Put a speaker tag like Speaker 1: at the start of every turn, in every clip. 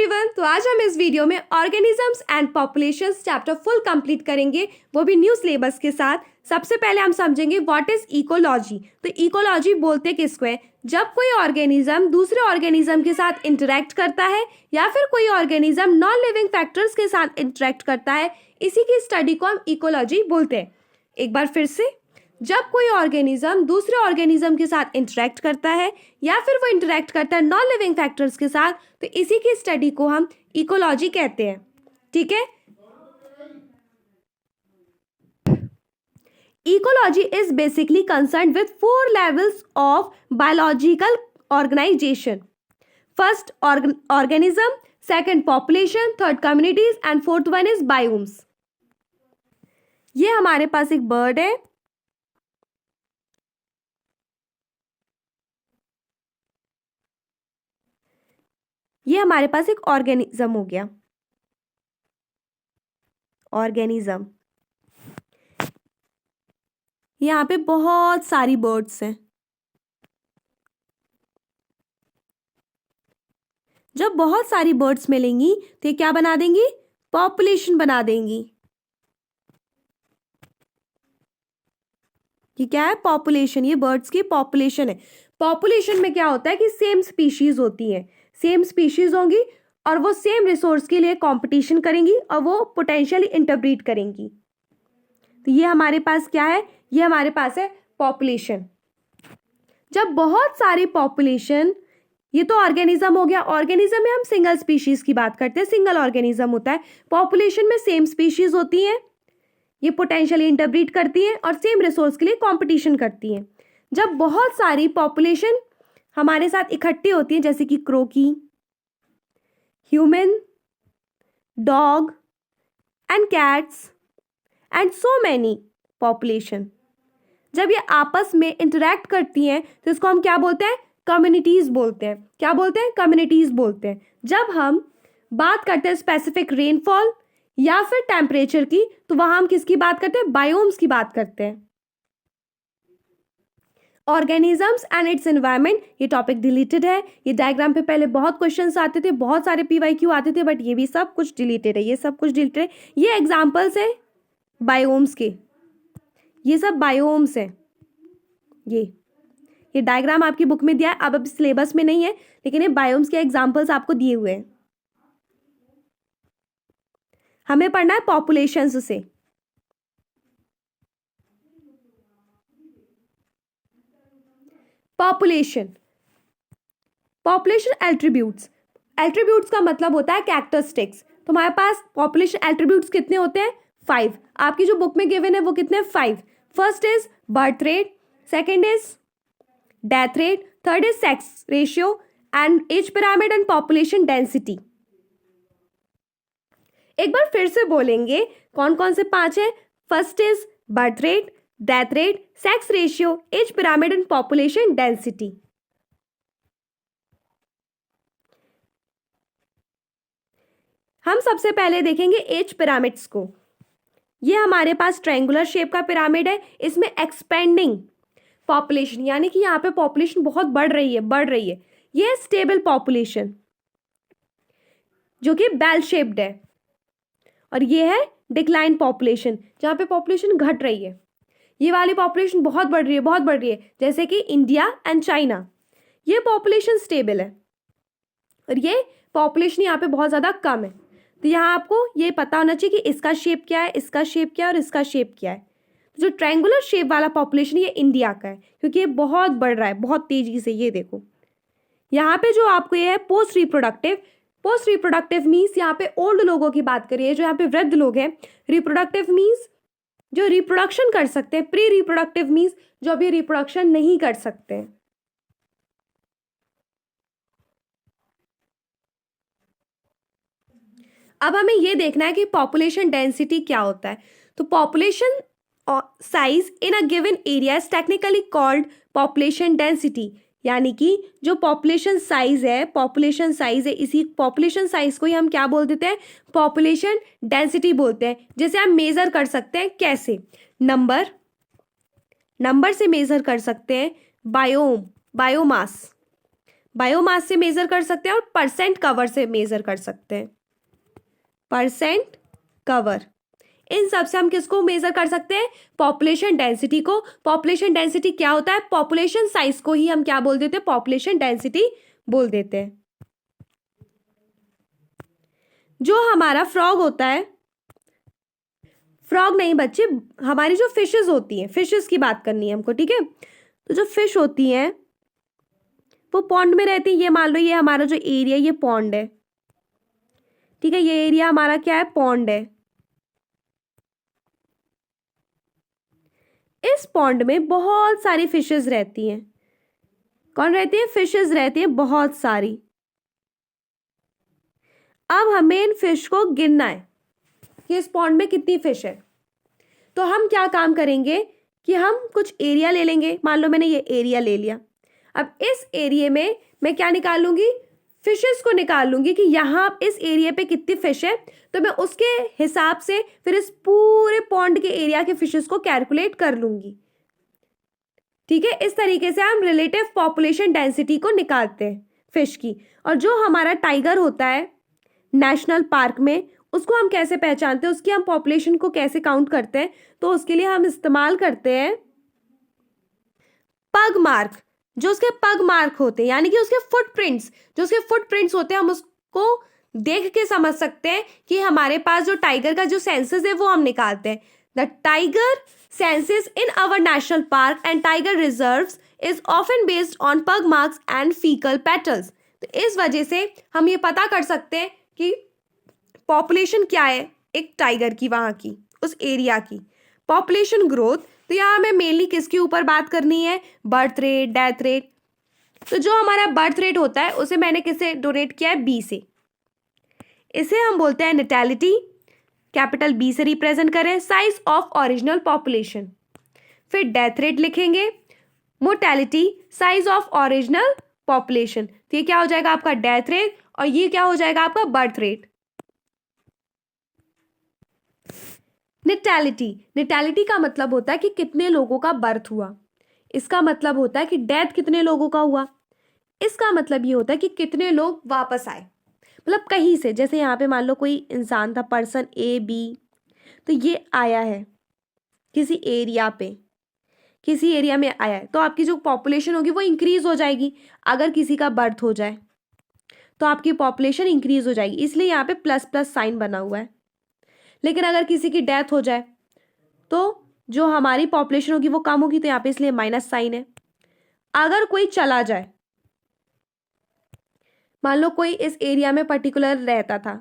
Speaker 1: Everyone, तो आज हम इस वीडियो में organisms and populations chapter full complete करेंगे, वो भी न्यू सिलेबस के साथ। सबसे पहले हम समझेंगे व्हाट इज इकोलॉजी। तो इकोलॉजी बोलते किसको है? जब कोई ऑर्गेनिज्म दूसरे ऑर्गेनिज्म के साथ इंटरेक्ट करता है या फिर कोई ऑर्गेनिज्म नॉन लिविंग फैक्टर्स के साथ इंटरेक्ट करता है, इसी की स्टडी को हम इकोलॉजी बोलते हैं। एक बार फिर से, जब कोई ऑर्गेनिज्म दूसरे ऑर्गेनिज्म के साथ इंटरेक्ट करता है या फिर वो इंटरेक्ट करता है नॉन लिविंग फैक्टर्स के साथ, तो इसी की स्टडी को हम इकोलॉजी कहते हैं। ठीक है। Ecology is basically concern with 4 levels of biological organisation. First organism, second population, third communities and fourth one is biomes. ये हमारे पास एक बर्ड है, ये हमारे पास एक ऑर्गेनिज्म हो गया। ऑर्गेनिज्म, यहाँ पे बहुत सारी बर्ड्स हैं। जब बहुत सारी बर्ड्स मिलेंगी तो ये क्या बना देंगी? पॉपुलेशन बना देंगी। ये क्या है? पॉपुलेशन। ये बर्ड्स की पॉपुलेशन है। पॉपुलेशन में क्या होता है कि सेम स्पीशीज होती हैं, सेम स्पीशीज होंगी और वो सेम रिसोर्स के लिए कंपटीशन करेंगी और वो पोटेंशियली इंटरब्रीड करेंगी। तो ये हमारे पास क्या है? ये हमारे पास है पॉपुलेशन। जब बहुत सारी पॉपुलेशन, ये तो ऑर्गेनिज्म हो गया। ऑर्गेनिज्म में हम सिंगल स्पीशीज की बात करते हैं, सिंगल ऑर्गेनिज्म होता है। पॉपुलेशन में सेम स्पीशीज होती हैं, ये पोटेंशियली इंटरब्रीड करती हैं और सेम रिसोर्स के लिए कंपटीशन करती हैं। जब बहुत सारी पॉपुलेशन हमारे साथ इकट्ठी होती हैं, जैसे कि क्रो की, human, dog and cats and so many population, जब ये आपस में इंटरैक्ट करती हैं तो इसको हम क्या बोलते हैं? कम्युनिटीज बोलते हैं। क्या बोलते हैं? कम्युनिटीज बोलते हैं। जब हम बात करते हैं स्पेसिफिक रेनफॉल या फिर टेम्परेचर की, तो वहां हम किसकी बात करते हैं? बायोम्स की बात करते हैं। ऑर्गेनिजम्स एंड इट्स एनवायरनमेंट, ये टॉपिक डिलीटेड है। ये डायग्राम पे पहले बहुत क्वेश्चंस आते थे, बहुत सारे पीवाईक्यू आते थे, बट ये भी सब कुछ डिलीटेड है। ये सब कुछ डिलीटेड है। ये एग्जाम्पल्स है बायोम्स के, ये सब बायोम्स हैं। ये डायग्राम आपकी बुक में दिया है, अब सिलेबस में नहीं है, लेकिन ये बायोम्स के एग्जाम्पल्स आपको दिए हुए हैं। हमें पढ़ना है पॉपुलेशंस से। Population, population attributes. एट्रीब्यूट्स का मतलब होता है कैरेक्टरिस्टिक्स। तो हमारे पास पॉपुलेशन एट्रीब्यूट्स कितने होते हैं? 5। आपकी जो बुक में गिवन है वो कितने? 5। First is birth rate, second is death rate, third is sex ratio and age pyramid and population density. एक बार फिर से बोलेंगे, कौन कौन से 5 है? First is birth rate, death rate, sex ratio, age pyramid and population density. हम सबसे पहले देखेंगे एज पिरामिड्स को। ये हमारे पास ट्रायंगुलर शेप का पिरामिड है। इसमें एक्सपेंडिंग पॉपुलेशन, यानी कि यहाँ पे पॉपुलेशन बहुत बढ़ रही है। ये स्टेबल पॉपुलेशन जो कि बेल शेप्ड है, और ये है डिक्लाइन पॉपुलेशन जहाँ पे पॉपुलेशन घट रही है। ये वाली पॉपुलेशन बहुत बढ़ रही है, जैसे कि इंडिया एंड चाइना। ये पॉपुलेशन स्टेबल है और ये पॉपुलेशन यहाँ पे बहुत ज़्यादा कम है। तो यहाँ आपको ये पता होना चाहिए कि इसका शेप क्या है, इसका शेप क्या है और इसका शेप क्या है। जो ट्रायंगुलर शेप वाला पॉपुलेशन ये इंडिया का है, क्योंकि ये बहुत बढ़ रहा है, बहुत तेजी से। ये देखो यहाँ पे जो आपको ये है पोस्ट रिप्रोडक्टिव मीन्स यहाँ पे ओल्ड लोगों की बात करिए, जो यहाँ पे वृद्ध लोग हैं। रिप्रोडक्टिव मीन्स जो रिप्रोडक्शन कर सकते हैं। प्री रिप्रोडक्टिव मीन्स जो अभी रिप्रोडक्शन नहीं कर सकते हैं। अब हमें ये देखना है कि पॉपुलेशन डेंसिटी क्या होता है। तो population size in a given area is technically called population density, यानी कि जो पॉपुलेशन साइज है, इसी पॉपुलेशन साइज को ही हम क्या बोल देते हैं? पॉपुलेशन डेंसिटी बोलते हैं। जैसे हम मेजर कर सकते हैं, कैसे? नंबर से मेजर कर सकते हैं। बायोमास, बायोमास से मेजर कर सकते हैं और परसेंट कवर से मेजर कर सकते हैं। परसेंट कवर, इन सब से हम किसको मेजर कर सकते हैं? पॉपुलेशन डेंसिटी को। पॉपुलेशन डेंसिटी क्या होता है? पॉपुलेशन साइज को ही हम क्या बोल देते हैं? पॉपुलेशन डेंसिटी बोल देते हैं। जो हमारा फ्रॉग होता है, फ्रॉग नहीं बच्चे, हमारी जो फिशेस होती हैं, फिशेस की बात करनी है हमको, ठीक है? तो जो फिश होती हैं वो पॉन्ड में रहती है। ये मान लो ये हमारा जो एरिया, ये पॉन्ड है, ठीक है? ये एरिया हमारा क्या है? पॉन्ड है। इस पॉन्ड में बहुत सारी फिशेस रहती हैं। कौन रहती है? फिशेस रहती है बहुत सारी। अब हमें इन फिश को गिनना है कि इस पॉन्ड में कितनी फिश है। तो हम क्या काम करेंगे कि हम कुछ एरिया ले लेंगे। मान लो मैंने ये एरिया ले लिया। अब इस एरिया में मैं क्या निकाल लूंगी? फिशेस को निकाल लूंगी कि यहाँ इस एरिया पे कितनी फिश है। तो मैं उसके हिसाब से फिर इस पूरे पॉन्ड के एरिया के फिशेस को कैलकुलेट कर लूंगी, ठीक है? इस तरीके से हम रिलेटिव पॉपुलेशन डेंसिटी को निकालते हैं फिश की। और जो हमारा टाइगर होता है नेशनल पार्क में, उसको हम कैसे पहचानते हैं, उसकी हम पॉपुलेशन को कैसे काउंट करते हैं? तो उसके लिए हम इस्तेमाल करते हैं पग मार्क। जो उसके पग मार्क होते हैं, यानी कि उसके फुटप्रिंट्स, जो उसके फुटप्रिंट्स होते हैं, हम उसको देख के समझ सकते हैं कि हमारे पास जो टाइगर का जो सेंसस है वो हम निकालते हैं। The tiger census in our national park and tiger reserves is often based on pug marks and faecal pellets. तो इस वजह से हम ये पता कर सकते हैं कि पॉपुलेशन क्या है एक टाइगर की, वहां की, उस एरिया की। पॉपुलेशन ग्रोथ, तो यहाँ हमें मेनली किसके ऊपर बात करनी है? Birth rate, death rate. तो जो हमारा बर्थ रेट होता है उसे मैंने किससे डोनेट किया है? बी से। इसे हम बोलते हैं नेटैलिटी, कैपिटल बी से रिप्रेजेंट करें। Size of original population. फिर डेथ रेट लिखेंगे, mortality, size of original population. तो ये क्या हो जाएगा? आपका डेथ रेट, और ये क्या हो जाएगा? आपका बर्थ रेट। निटैलिटी, निटैलिटी का मतलब होता है कि कितने लोगों का बर्थ हुआ। इसका मतलब होता है कि डेथ कितने लोगों का हुआ। इसका मतलब ये होता है कि कितने लोग वापस आए, मतलब कहीं से। जैसे यहाँ पे मान लो कोई इंसान था, पर्सन ए बी, तो ये आया है किसी एरिया पे, किसी एरिया में आया है, तो आपकी जो पॉपुलेशन होगी वो इंक्रीज हो जाएगी। अगर किसी का बर्थ हो जाए तो आपकी पॉपुलेशन इंक्रीज हो जाएगी, इसलिए यहाँ पे प्लस प्लस साइन बना हुआ है। लेकिन अगर किसी की डेथ हो जाए तो जो हमारी पॉपुलेशन होगी वो कम होगी, तो यहाँ पे इसलिए माइनस साइन है। अगर कोई चला जाए, मान लो कोई इस एरिया में पर्टिकुलर रहता था,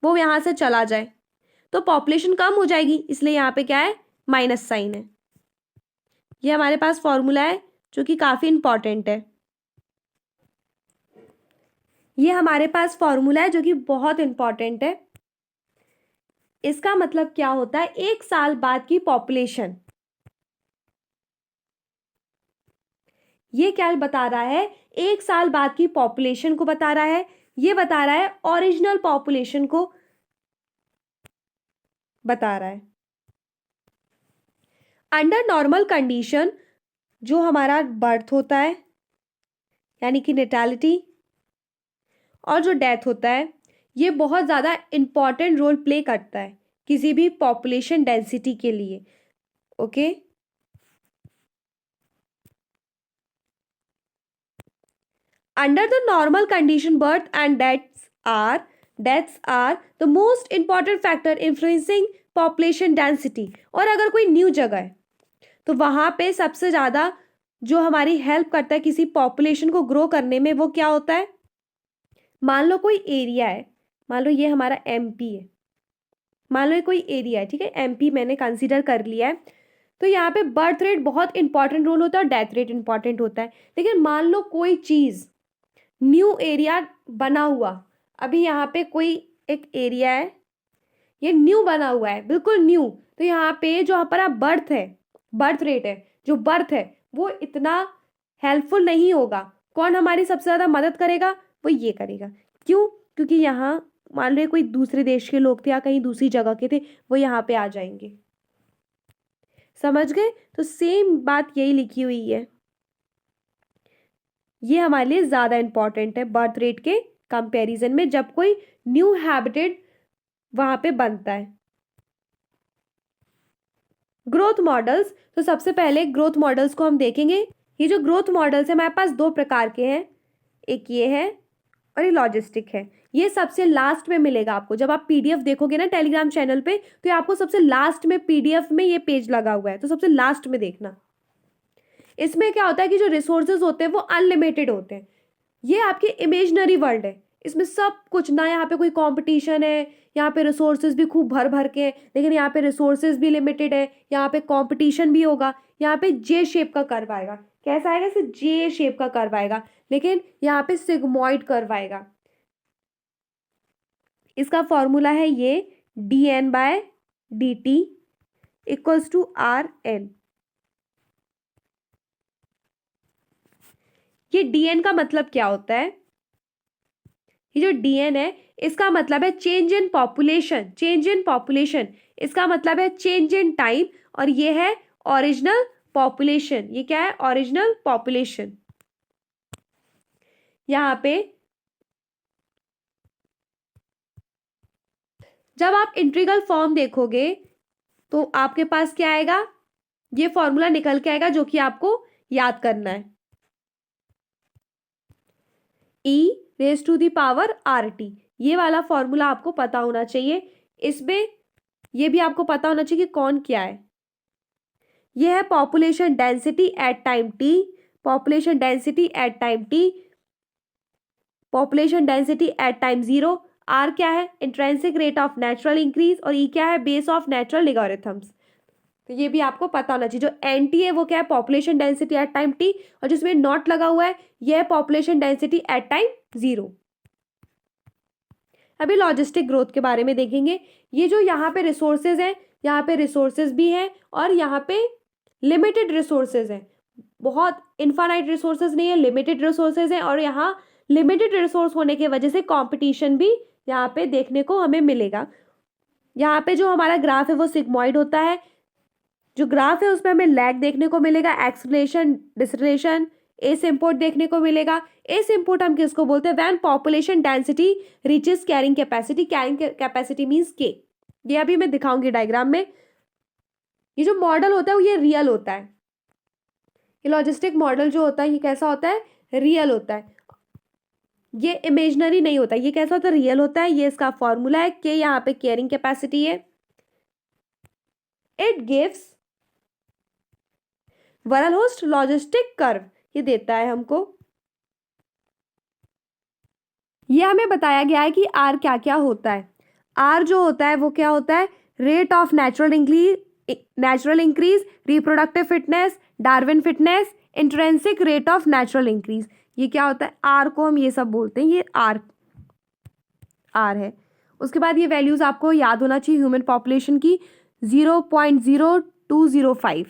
Speaker 1: वो यहाँ से चला जाए, तो पॉपुलेशन कम हो जाएगी, इसलिए यहाँ पे क्या है? माइनस साइन है। ये हमारे पास फॉर्मूला है जो कि काफी इंपॉर्टेंट है। ये हमारे पास फॉर्मूला है जो कि बहुत इंपॉर्टेंट है। इसका मतलब क्या होता है? एक साल बाद की पॉपुलेशन, ये क्या बता रहा है? एक साल बाद की पॉपुलेशन को बता रहा है। ये बता रहा है ओरिजिनल पॉपुलेशन को बता रहा है। अंडर नॉर्मल कंडीशन जो हमारा बर्थ होता है, यानी कि नेटैलिटी, और जो डेथ होता है, ये बहुत ज़्यादा इंपॉर्टेंट रोल प्ले करता है किसी भी पॉपुलेशन डेंसिटी के लिए। Okay, under the normal condition birth and deaths are the most important factor influencing population density। और अगर कोई न्यू जगह है तो वहां पे सबसे ज़्यादा जो हमारी हेल्प करता है किसी पॉपुलेशन को ग्रो करने में, वो क्या होता है? मान लो कोई एरिया है, मान लो ये हमारा एमपी है, मान लो ये कोई एरिया है, ठीक है? एमपी मैंने कंसीडर कर लिया है। तो यहाँ पे बर्थ रेट बहुत इंपॉर्टेंट रोल होता है और डेथ रेट इंपॉर्टेंट होता है। लेकिन मान लो कोई चीज़, न्यू एरिया बना हुआ, अभी यहाँ पे कोई एक एरिया है, ये न्यू बना हुआ है, बिल्कुल न्यू, तो यहाँ पे जो हमारा बर्थ है, बर्थ रेट है, जो बर्थ है, वो इतना हेल्पफुल नहीं होगा। कौन हमारी सबसे ज़्यादा मदद करेगा? वो ये करेगा। क्यों? क्योंकि यहाँ मान लो कोई दूसरे देश के लोग थे या कहीं दूसरी जगह के थे, वो यहाँ पे आ जाएंगे। समझ गए? तो सेम बात यही लिखी हुई है। ये हमारे लिए ज़्यादा इंपॉर्टेंट है बर्थ रेट के कंपैरिजन में, जब कोई न्यू हैबिटेट वहाँ पे बनता है। ग्रोथ मॉडल्स, तो सबसे पहले ग्रोथ मॉडल्स को हम देखेंगे। ये जो ग्रोथ मॉडल्स है हमारे पास दो प्रकार के हैं, एक ये है और ये लॉजिस्टिक है। ये सबसे लास्ट में मिलेगा आपको, जब आप पीडीएफ देखोगे ना टेलीग्राम चैनल पे, तो ये आपको सबसे लास्ट में पीडीएफ में ये पेज लगा हुआ है, तो सबसे लास्ट में देखना। इसमें क्या होता है कि जो रिसोर्सेज होते हैं वो अनलिमिटेड होते हैं। ये आपकी इमेजनरी वर्ल्ड है, इसमें सब कुछ ना, यहाँ पे कोई कंपटीशन है, यहाँ पे रिसोर्सेज भी खूब भर भर के हैं, लेकिन यहाँ पे रिसोर्सेज भी लिमिटेड है, यहाँ पे कंपटीशन भी होगा। यहाँ पे जे शेप का कर्व आएगा, कैसा आएगा, इसे जे शेप का कर्व आएगा, लेकिन यहाँ पे सिग्मॉइड कर्व आएगा। इसका फॉर्मूला है ये dn/dt इक्वल्स टू rn। ये dn का मतलब क्या होता है, ये जो dn है इसका मतलब है change in population, change in population, इसका मतलब है चेंज इन टाइम, और ये है ओरिजिनल पॉपुलेशन। ये क्या है, ओरिजिनल पॉपुलेशन। यहाँ पे जब आप इंटीग्रल फॉर्म देखोगे तो आपके पास क्या आएगा, ये फॉर्मूला निकल के आएगा जो कि आपको याद करना है, e⁻⁻rt। ये वाला फॉर्मूला आपको पता होना चाहिए। इसमें ये भी आपको पता होना चाहिए कि कौन क्या है। ये है population density at time t, population density at time t, population density at time 0। r क्या है, intrinsic rate of natural increase, और e क्या है, बेस ऑफ नेचुरल लॉगरिथम्स। तो ये भी आपको पता होना चाहिए। जो NT है वो क्या है, population density at time t, और जिसमें नॉट लगा हुआ है यह है पॉपुलेशन डेंसिटी एट टाइम 0। अभी लॉजिस्टिक ग्रोथ के बारे में देखेंगे। ये जो यहाँ पे रिसोर्सेज हैं, यहाँ पे रिसोर्सेज भी हैं और यहाँ पे लिमिटेड रिसोर्सेज हैं। बहुत इनफाइनाइट रिसोर्सेज नहीं है, लिमिटेड रिसोर्सेज हैं, और यहाँ लिमिटेड रिसोर्स होने की वजह से कंपटीशन भी यहाँ पे देखने को हमें मिलेगा। यहाँ पे जो हमारा ग्राफ है वो सिग्मॉइड होता है। जो ग्राफ है उसमें हमें लैग देखने को मिलेगा, एक्सेलरेशन, डिसलेशन, एसिम्पोर्ट देखने को मिलेगा। एसिम्पोर्ट हम किसको बोलते हैं, when population density reaches carrying capacity. Carrying capacity means के, ये अभी मैं दिखाऊंगी डायग्राम में। ये जो मॉडल होता है वो ये रियल होता है। ये लॉजिस्टिक मॉडल जो होता है ये कैसा होता है, रियल होता है, ये इमेजनरी नहीं होता। ये कैसा होता है, रियल होता है। ये इसका फॉर्मूला है कि यहाँ पे कैरिंग कैपेसिटी है, इट गिव्स वरलहोस्ट लॉजिस्टिक कर्व, ये देता है हमको। ये हमें बताया गया है कि आर क्या क्या होता है। आर जो होता है वो क्या होता है, rate of natural increase, reproductive fitness, Darwin fitness, intrinsic rate of natural increase. ये क्या होता है, आर को हम ये सब बोलते हैं, ये आर है। उसके बाद ये वैल्यूज आपको याद होना चाहिए ह्यूमन पॉपुलेशन की, 0.0205,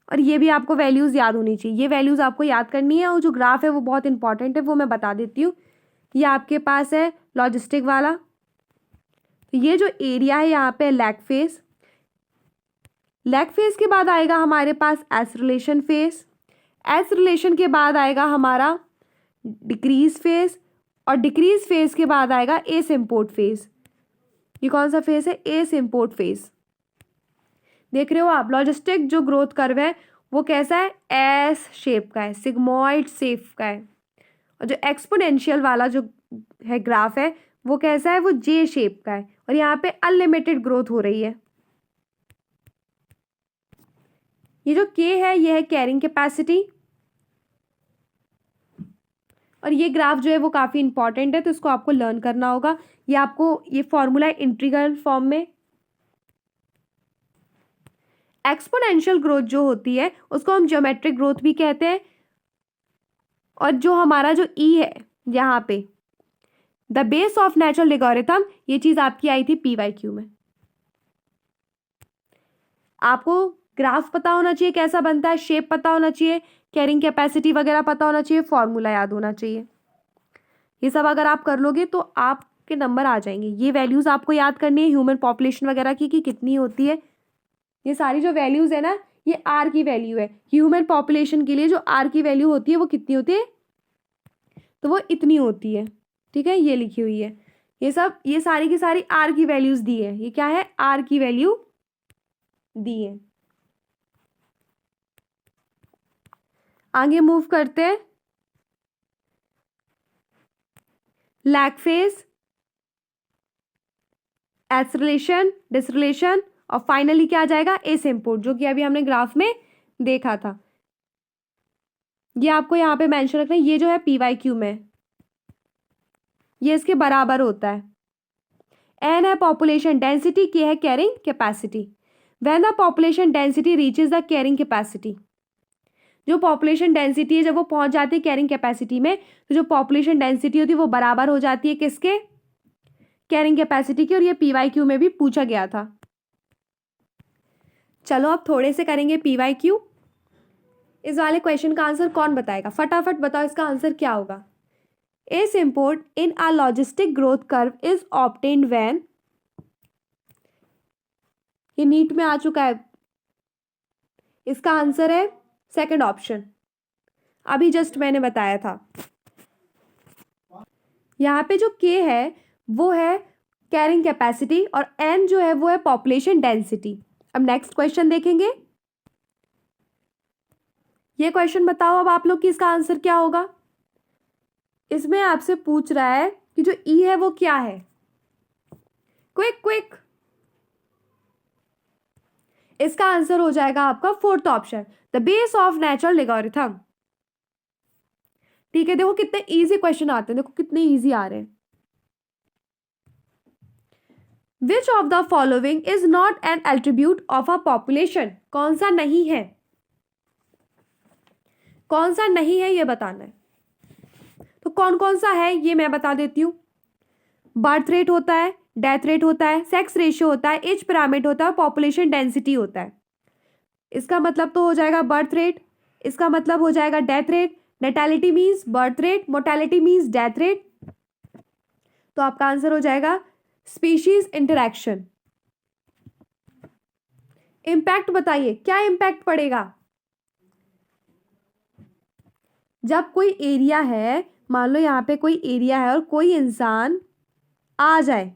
Speaker 1: और ये भी आपको वैल्यूज याद होनी चाहिए। ये वैल्यूज आपको याद करनी है, और जो ग्राफ है वो बहुत इंपॉर्टेंट है, वो मैं बता देती हूँ। ये आपके पास है लॉजिस्टिक वाला, तो ये जो एरिया है यहाँ पे लैग फेज, लैग फेज के बाद आएगा हमारे पास एसरिलेशन फेज, एसरिलेशन के बाद आएगा हमारा डिक्रीज फेज, और डिक्रीज फेज के बाद आएगा एसिम्पोर्ट फेज। ये कौन सा फेज है, एसिम्पोर्ट फेज। देख रहे हो आप, लॉजिस्टिक जो ग्रोथ कर्व है वो कैसा है, एस शेप का है, सिग्मॉइड शेप का है, और जो एक्सपोनेंशियल वाला जो है ग्राफ है वो कैसा है, वो जे शेप का है, और यहाँ पे अनलिमिटेड ग्रोथ हो रही है। ये जो के है ये है कैरिंग कैपेसिटी, और ये ग्राफ जो है वो काफ़ी इंपॉर्टेंट है, तो इसको आपको लर्न करना होगा। ये आपको ये फॉर्मूला है इंटीग्रल फॉर्म में। एक्सपोनेंशियल ग्रोथ जो होती है उसको हम ज्योमेट्रिक ग्रोथ भी कहते हैं, और जो हमारा जो ई है यहाँ पे the base of natural logarithm, ये चीज आपकी आई थी PYQ में। आपको ग्राफ पता होना चाहिए कैसा बनता है, शेप पता होना चाहिए, कैरिंग कैपेसिटी वगैरह पता होना चाहिए, फॉर्मूला याद होना चाहिए। ये सब अगर आप कर लोगे तो आपके नंबर आ जाएंगे। ये वैल्यूज आपको याद करनी है ह्यूमन पॉपुलेशन वगैरह की कि कितनी होती है। ये सारी जो वैल्यूज है ना ये आर की वैल्यू है। ह्यूमन पॉपुलेशन के लिए जो आर की वैल्यू होती है वो कितनी होती है, तो वो इतनी होती है। ठीक है, ये लिखी हुई है। ये सारी की सारी आर की वैल्यूज दी है। ये क्या है, आर की वैल्यू दी है। आगे मूव करते हैं। लैग फेज, एसिलेशन, डिसरिलेशन और फाइनली क्या आ जाएगा, एसिम्पोर्ट, जो कि अभी हमने ग्राफ में देखा था। ये आपको यहाँ पे मेंशन रखना है। ये जो है PYQ में ये इसके बराबर होता है। एन है पॉपुलेशन डेंसिटी, के है carrying capacity. When the population density reaches the carrying capacity, जो पॉपुलेशन डेंसिटी है जब वो पहुंच जाती है कैरिंग कैपेसिटी में, तो जो पॉपुलेशन डेंसिटी होती है वो बराबर हो जाती है किसके, कैरिंग कैपेसिटी की। और ये PYQ में भी पूछा गया था। चलो अब थोड़े से करेंगे PYQ। इस वाले क्वेश्चन का आंसर कौन बताएगा, फटाफट बताओ इसका आंसर क्या होगा। Asymptote in a logistic growth curve is obtained when, ये नीट में आ चुका है। इसका आंसर है सेकंड ऑप्शन, अभी जस्ट मैंने बताया था। यहाँ पे जो K है वो है कैरिंग कैपेसिटी और N जो है वो है पॉपुलेशन डेंसिटी। अब नेक्स्ट क्वेश्चन देखेंगे। ये क्वेश्चन बताओ अब आप लोग कि इसका आंसर क्या होगा। इसमें आपसे पूछ रहा है कि जो E है वो क्या है। क्विक क्विक, इसका आंसर हो जाएगा आपका fourth option, the base of natural logarithm. ठीक है, देखो कितने इजी क्वेश्चन आते हैं, देखो कितने इजी आ रहे हैं। Which of the following is not an attribute of a population, कौन सा नहीं है, कौन सा नहीं है ये बताना है। तो कौन कौन सा है ये मैं बता देती हूँ। बर्थ रेट होता है, डेथ रेट होता है, सेक्स रेशियो होता है, एज पिरामिड होता है, पॉपुलेशन डेंसिटी होता है। इसका मतलब तो हो जाएगा बर्थ रेट, इसका मतलब हो जाएगा death rate, natality means birth rate, mortality means death rate. तो आपका आंसर हो जाएगा स्पीशीज इंटरैक्शन। इम्पैक्ट बताइए क्या इम्पैक्ट पड़ेगा। जब कोई एरिया है, मान लो यहाँ पे कोई एरिया है और कोई इंसान आ जाए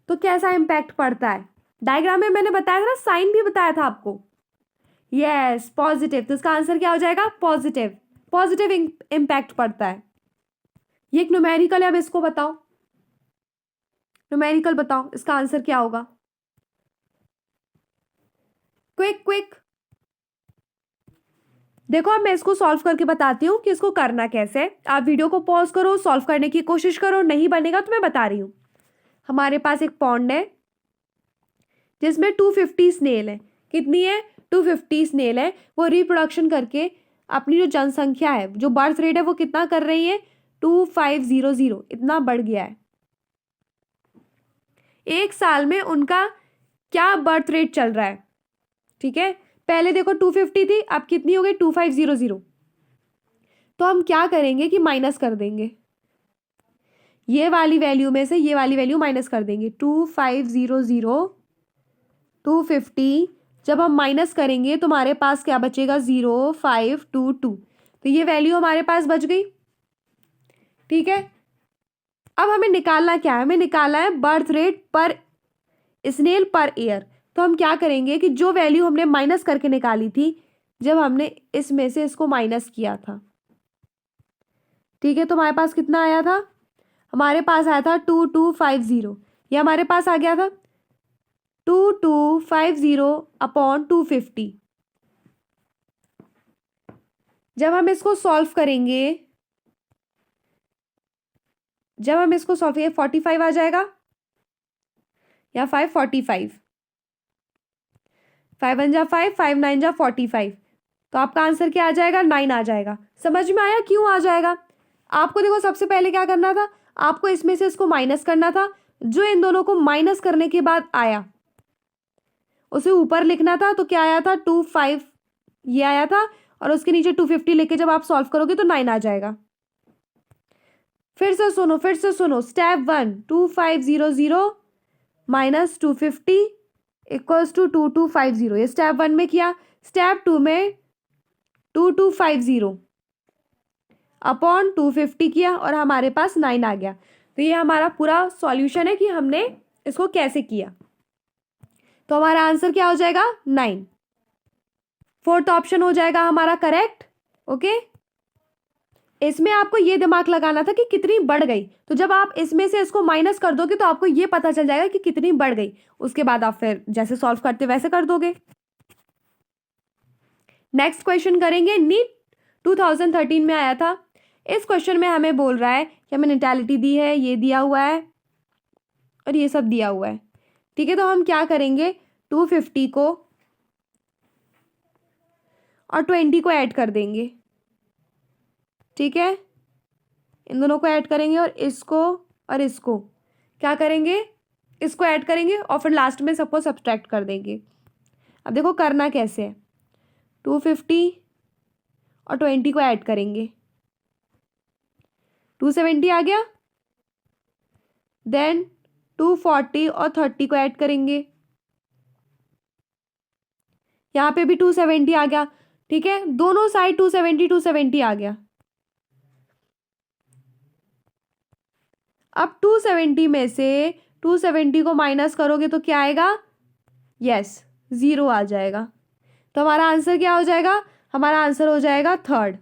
Speaker 1: तो कैसा इम्पैक्ट पड़ता है। डायग्राम में मैंने बताया था ना, साइन भी बताया था आपको। Yes, positive. तो इसका आंसर क्या हो जाएगा, पॉजिटिव। पॉजिटिव इम्पैक्ट पड़ता है। ये एक न्यूमेरिकल है, अब इसको बताओ, न्यूमेरिकल बताओ इसका आंसर क्या होगा। क्विक क्विक, देखो अब मैं इसको सॉल्व करके बताती हूँ कि इसको करना कैसे है। आप वीडियो को पॉज करो, सॉल्व करने की कोशिश करो, नहीं बनेगा तो मैं बता रही हूँ। हमारे पास एक पॉन्ड है जिसमें 250 स्नेल है। कितनी है, 250 स्नेल है। वो रिप्रोडक्शन करके अपनी जो जनसंख्या है, जो बर्थ रेट है वो कितना कर रही है, 2500, इतना बढ़ गया है। एक साल में उनका क्या बर्थ रेट चल रहा है। ठीक है, पहले देखो 250 थी, अब कितनी हो गई 2500। तो हम क्या करेंगे कि माइनस कर देंगे, ये वाली वैल्यू में से ये वाली वैल्यू माइनस कर देंगे। 2500 250, जब हम माइनस करेंगे तो हमारे पास क्या बचेगा, 0522। तो ये वैल्यू हमारे पास बच गई। ठीक है, अब हमें निकालना क्या है, हमें निकालना है बर्थ रेट पर स्नेल पर ईयर। तो हम क्या करेंगे कि जो वैल्यू हमने माइनस करके निकाली थी, जब हमने इसमें से इसको माइनस किया था, ठीक है, तो हमारे पास कितना आया था, हमारे पास आया था 2250। ये हमारे पास आ गया था 2250 अपॉन 250। जब हम इसको सॉल्व करेंगे, जब हम इसको सॉल्व करेंगे 45 आ जाएगा या 545, 5 1 जा 5, 5 9 जा 45। तो आपका आंसर क्या आ जाएगा, 9 आ जाएगा। समझ में आया क्यों आ जाएगा। आपको देखो सबसे पहले क्या करना था, आपको इसमें से इसको माइनस करना था। जो इन दोनों को माइनस करने के बाद आया उसे ऊपर लिखना था। तो क्या आया था 25 ये आया था, और उसके नीचे 250 लेके जब आप सॉल्व करोगे तो 9 आ जाएगा। फिर से सुनो, फिर से सुनो। Step 1, 2500 minus 250 equals to 2250। ये स्टेप 1 में किया। स्टेप 2 में 2250 अपॉन 250 किया और हमारे पास 9 आ गया। तो ये हमारा पूरा सॉल्यूशन है कि हमने इसको कैसे किया। तो हमारा आंसर क्या हो जाएगा? 9। फोर्थ ऑप्शन हो जाएगा हमारा करेक्ट। ओके, इसमें आपको ये दिमाग लगाना था कि कितनी बढ़ गई। तो जब आप इसमें से इसको माइनस कर दोगे तो आपको ये पता चल जाएगा कि कितनी बढ़ गई। उसके बाद आप फिर जैसे सॉल्व करते वैसे कर दोगे। नेक्स्ट क्वेश्चन करेंगे। नीट 2013 में आया था। इस क्वेश्चन में हमें बोल रहा है कि हमें नेटैलिटी दी है, ये दिया हुआ है और ये सब दिया हुआ है। ठीक है, तो हम क्या करेंगे, 250 को और 20 को ऐड कर देंगे। ठीक है, इन दोनों को ऐड करेंगे और इसको क्या करेंगे, इसको ऐड करेंगे और फिर लास्ट में सबको सब्सट्रैक्ट कर देंगे। अब देखो करना कैसे है। 250 और 20 को ऐड करेंगे, 270 आ गया। देन 240 और 30 को ऐड करेंगे, यहाँ पे भी 270 आ गया। ठीक है, दोनों साइड 270 आ गया। अब 270 में से 270 को माइनस करोगे तो क्या आएगा? यस, 0 आ जाएगा। तो हमारा आंसर क्या हो जाएगा? हमारा आंसर हो जाएगा थर्ड।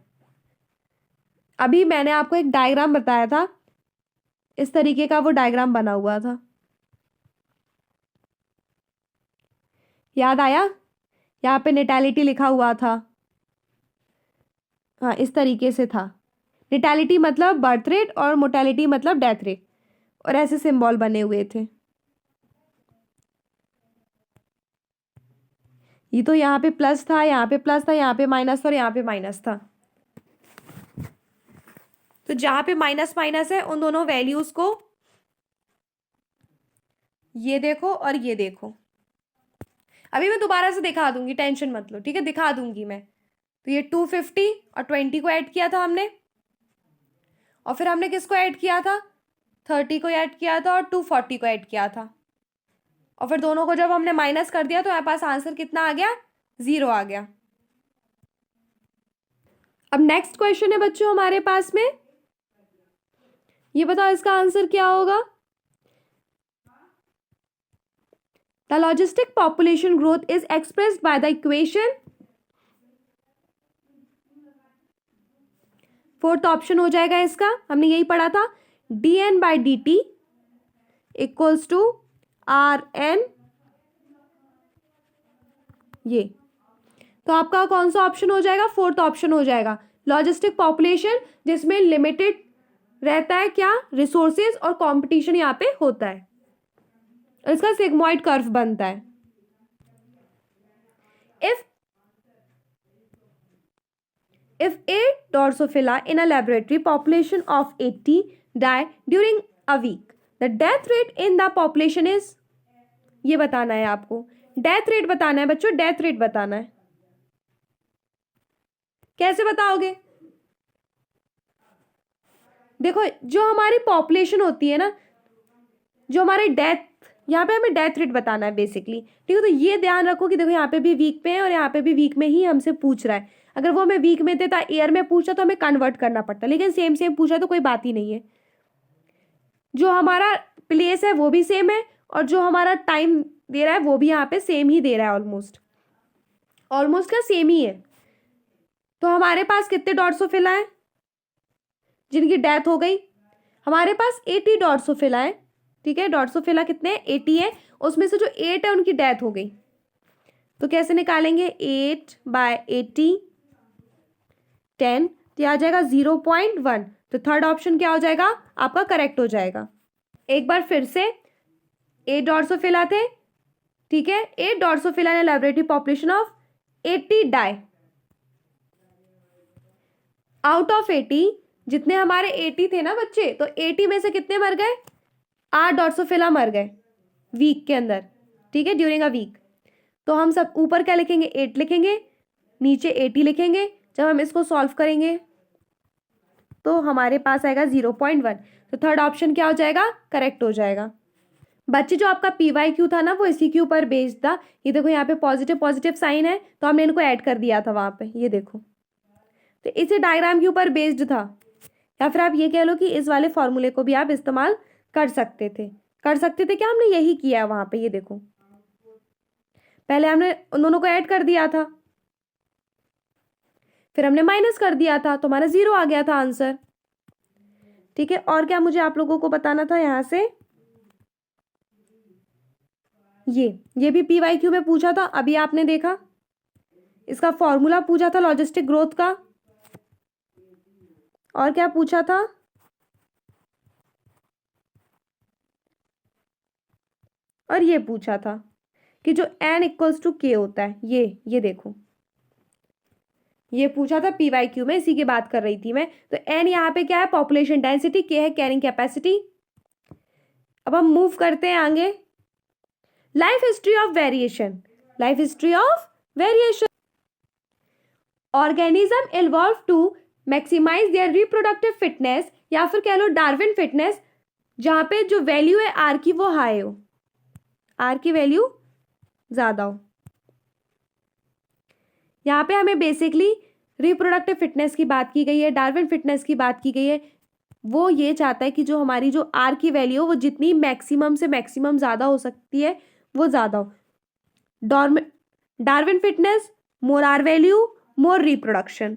Speaker 1: अभी मैंने आपको एक डायग्राम बताया था, इस तरीके का वो डायग्राम बना हुआ था, याद आया? यहाँ पे नेटैलिटी लिखा हुआ था। हाँ, इस तरीके से था। नेटैलिटी मतलब बर्थ रेट और मोर्टेलिटी मतलब डेथ रेट, और ऐसे सिंबल बने हुए थे। ये तो यहाँ पे प्लस था, यहाँ पे प्लस था, यहाँ पे माइनस था और यहाँ पे माइनस था। तो जहां पे माइनस माइनस है उन दोनों वैल्यूज को ये देखो और ये देखो। अभी मैं दोबारा से दिखा दूंगी, टेंशन मत लो। ठीक है, दिखा दूंगी मैं। तो ये 250 और 20 को ऐड किया था हमने, और फिर हमने किसको ऐड किया था? 30 को ऐड किया था और 240 को ऐड किया था, और फिर दोनों को जब हमने माइनस कर दिया तो हमारे पास आंसर कितना आ गया? 0 आ गया। अब नेक्स्ट क्वेश्चन है बच्चों हमारे पास में, ये बताओ इसका आंसर क्या होगा? The logistic population growth is expressed by the equation. Fourth option हो जाएगा इसका, हमने यही पढ़ा था, dN/dt इक्वल्स टू RN। ये तो आपका कौन सा ऑप्शन हो जाएगा? फोर्थ ऑप्शन हो जाएगा। लॉजिस्टिक पॉपुलेशन जिसमें लिमिटेड रहता है क्या? रिसोर्सेज, और कंपटीशन यहाँ पे होता है, और इसका सिग्मॉइड कर्व बनता है। If a Drosophila in a laboratory population of 80 die during a week, the death rate in the population is, ये बताना है आपको, डेथ रेट बताना है बच्चों, डेथ रेट बताना है। कैसे बताओगे? देखो, जो हमारी पॉपुलेशन होती है ना, जो हमारे डेथ, यहाँ पे हमें डेथ रेट बताना है बेसिकली। ठीक है, तो ये ध्यान रखो कि देखो यहाँ पे भी वीक पे है और यहाँ पे भी वीक में ही हमसे पूछ रहा है। अगर वो हमें वीक में देता, ईयर में पूछा तो हमें कन्वर्ट करना पड़ता, लेकिन सेम सेम पूछा तो कोई बात ही नहीं है। जो हमारा प्लेस है वो भी सेम है, और जो हमारा टाइम दे रहा है वो भी यहाँ पे सेम ही दे रहा है, ऑलमोस्ट का सेम ही है। तो हमारे पास कितने ड्रोसोफिला है जिनकी डेथ हो गई? हमारे पास 80 ड्रोसोफिला है। ठीक है, ड्रोसोफिला कितने? 80 है। उसमें से जो 8 है उनकी डेथ हो गई। तो कैसे निकालेंगे? 8/80 10, तो आ जाएगा 0.1। तो थर्ड ऑप्शन क्या हो जाएगा? आपका करेक्ट हो जाएगा। एक बार फिर से, 8 ड्रोसोफिला थे। ठीक है, 8 ड्रोसोफिला ने laboratory population of 80 die. Out of 80, जितने हमारे 80 थे ना बच्चे, तो 80 में से कितने मर गए? 8 ड्रोसोफिला मर गए वीक के अंदर। ठीक है, ड्यूरिंग अ वीक। तो हम सब ऊपर क्या लिखेंगे? 8 लिखेंगे, नीचे 80 लिखेंगे। जब हम इसको सॉल्व करेंगे तो हमारे पास आएगा 0.1। तो थर्ड ऑप्शन क्या हो जाएगा? करेक्ट हो जाएगा। बच्चे जो आपका PYQ था ना वो इसी के ऊपर बेस्ड था। ये देखो यहाँ पे पॉजिटिव पॉजिटिव साइन है तो हमने इनको ऐड कर दिया था वहां पे, ये देखो, तो इसी डायग्राम के ऊपर बेस्ड था। या फिर आप ये कह लो कि इस वाले फॉर्मूले को भी आप इस्तेमाल कर सकते थे। क्या हमने यही किया है वहां पे, ये देखो, पहले हमने उन दोनों को ऐड कर दिया था, फिर हमने माइनस कर दिया था तो हमारा 0 आ गया था आंसर। ठीक है, और क्या मुझे आप लोगों को बताना था यहां से, ये भी PYQ में पूछा था, अभी आपने देखा। इसका फॉर्मूला पूछा था लॉजिस्टिक ग्रोथ का, और क्या पूछा था, और ये पूछा था कि जो n इक्वल्स टू k होता है, ये देखो, ये पूछा था PYQ में, इसी की बात कर रही थी मैं। तो n यहाँ पे क्या है, पॉपुलेशन डेंसिटी, k है कैरिंग कैपेसिटी। अब हम मूव करते हैं आगे। Life history of variation. Organism evolve to maximise their reproductive fitness, या फिर कह लो डार्विन फिटनेस, जहां पे जो वैल्यू है आर की वो हाई हो, आर की वैल्यू ज्यादा हो। यहाँ पे हमें बेसिकली रिप्रोडक्टिव फिटनेस की बात की गई है, डार्विन फिटनेस की बात की गई है। वो ये चाहता है कि जो हमारी जो आर की वैल्यू हो वो जितनी मैक्सिमम से मैक्सिमम ज़्यादा हो सकती है वो ज़्यादा हो। Darwin fitness, more r value, more reproduction.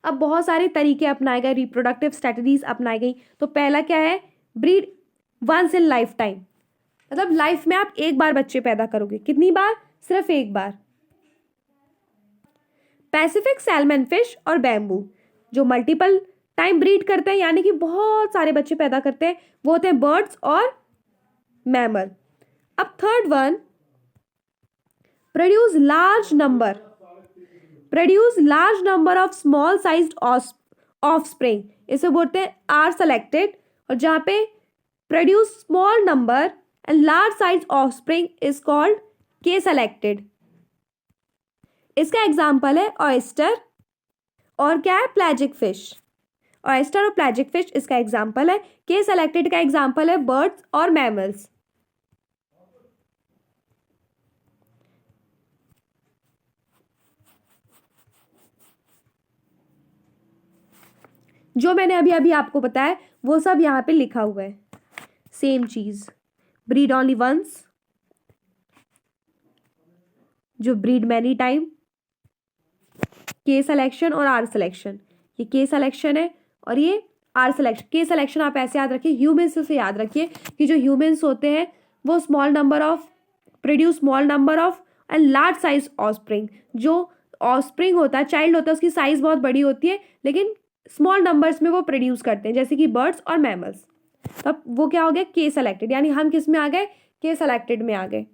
Speaker 1: अब बहुत सारे तरीके अपनाए गए, रिप्रोडक्टिव स्ट्रेटजीज अपनाई गई। तो पहला क्या है, breed once in lifetime, मतलब लाइफ में आप एक बार बच्चे पैदा करोगे। कितनी बार, सिर्फ एक बार। पैसिफिक सैल्मन फिश और बैम्बू जो मल्टीपल टाइम ब्रीड करते हैं, यानी कि बहुत सारे बच्चे पैदा करते हैं, वो होते हैं बर्ड्स और मैमल। अब third one, produce large number of small sized offspring, इसे बोलते हैं आर सेलेक्टेड। और जहां पे produce small number and large size offspring is called के सेलेक्टेड। इसका एग्जाम्पल है ऑयस्टर और क्या है, प्लेजिक फिश। ऑयस्टर और प्लेजिक फिश इसका एग्जाम्पल है। के सेलेक्टेड का एग्जाम्पल है बर्ड्स और मैमल्स। जो मैंने अभी अभी आपको बताया वो सब यहाँ पे लिखा हुआ है, सेम चीज। ब्रीड ओनली वंस, जो ब्रीड मैनी टाइम, के सिलेक्शन और आर सिलेक्शन। ये के सिलेक्शन है और ये आर सिलेक्शन। के सिलेक्शन आप ऐसे याद रखिए, ह्यूमंस से याद रखिए कि जो ह्यूमंस होते हैं वो produce small number of and large size offspring. जो ऑफस्प्रिंग होता है, चाइल्ड होता है, उसकी साइज बहुत बड़ी होती है लेकिन स्मॉल नंबर्स में वो प्रोड्यूस करते हैं, जैसे कि बर्ड्स और मैमल्स। तब वो क्या हो गया, के सेलेक्टेड, यानी हम किस में आ गए, के सेलेक्टेड में आ गए।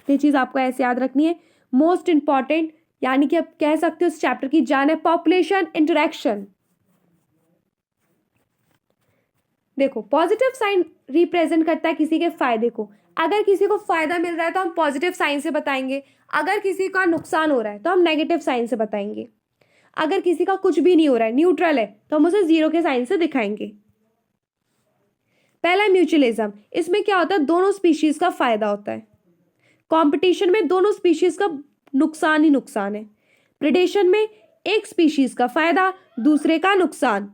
Speaker 1: ये चीज आपको ऐसे याद रखनी है। मोस्ट इंपॉर्टेंट, यानी कि आप कह सकते हो इस चैप्टर की जान है, पॉपुलेशन इंटरेक्शन। देखो, पॉजिटिव साइन रिप्रेजेंट करता है किसी के फायदे को। अगर किसी को फायदा मिल रहा है तो हम पॉजिटिव साइन से बताएंगे, अगर किसी का नुकसान हो रहा है तो हम नेगेटिव साइन से बताएंगे। अगर किसी का कुछ भी नहीं हो रहा है, न्यूट्रल है, तो हम उसे 0 के साइन से दिखाएंगे। पहला म्यूचुअलिज्म, इसमें क्या होता है, दोनों स्पीशीज का फायदा होता है। कंपटीशन में दोनों स्पीशीज का नुकसान ही नुकसान है। प्रेडेशन में एक स्पीशीज का फायदा, दूसरे का नुकसान।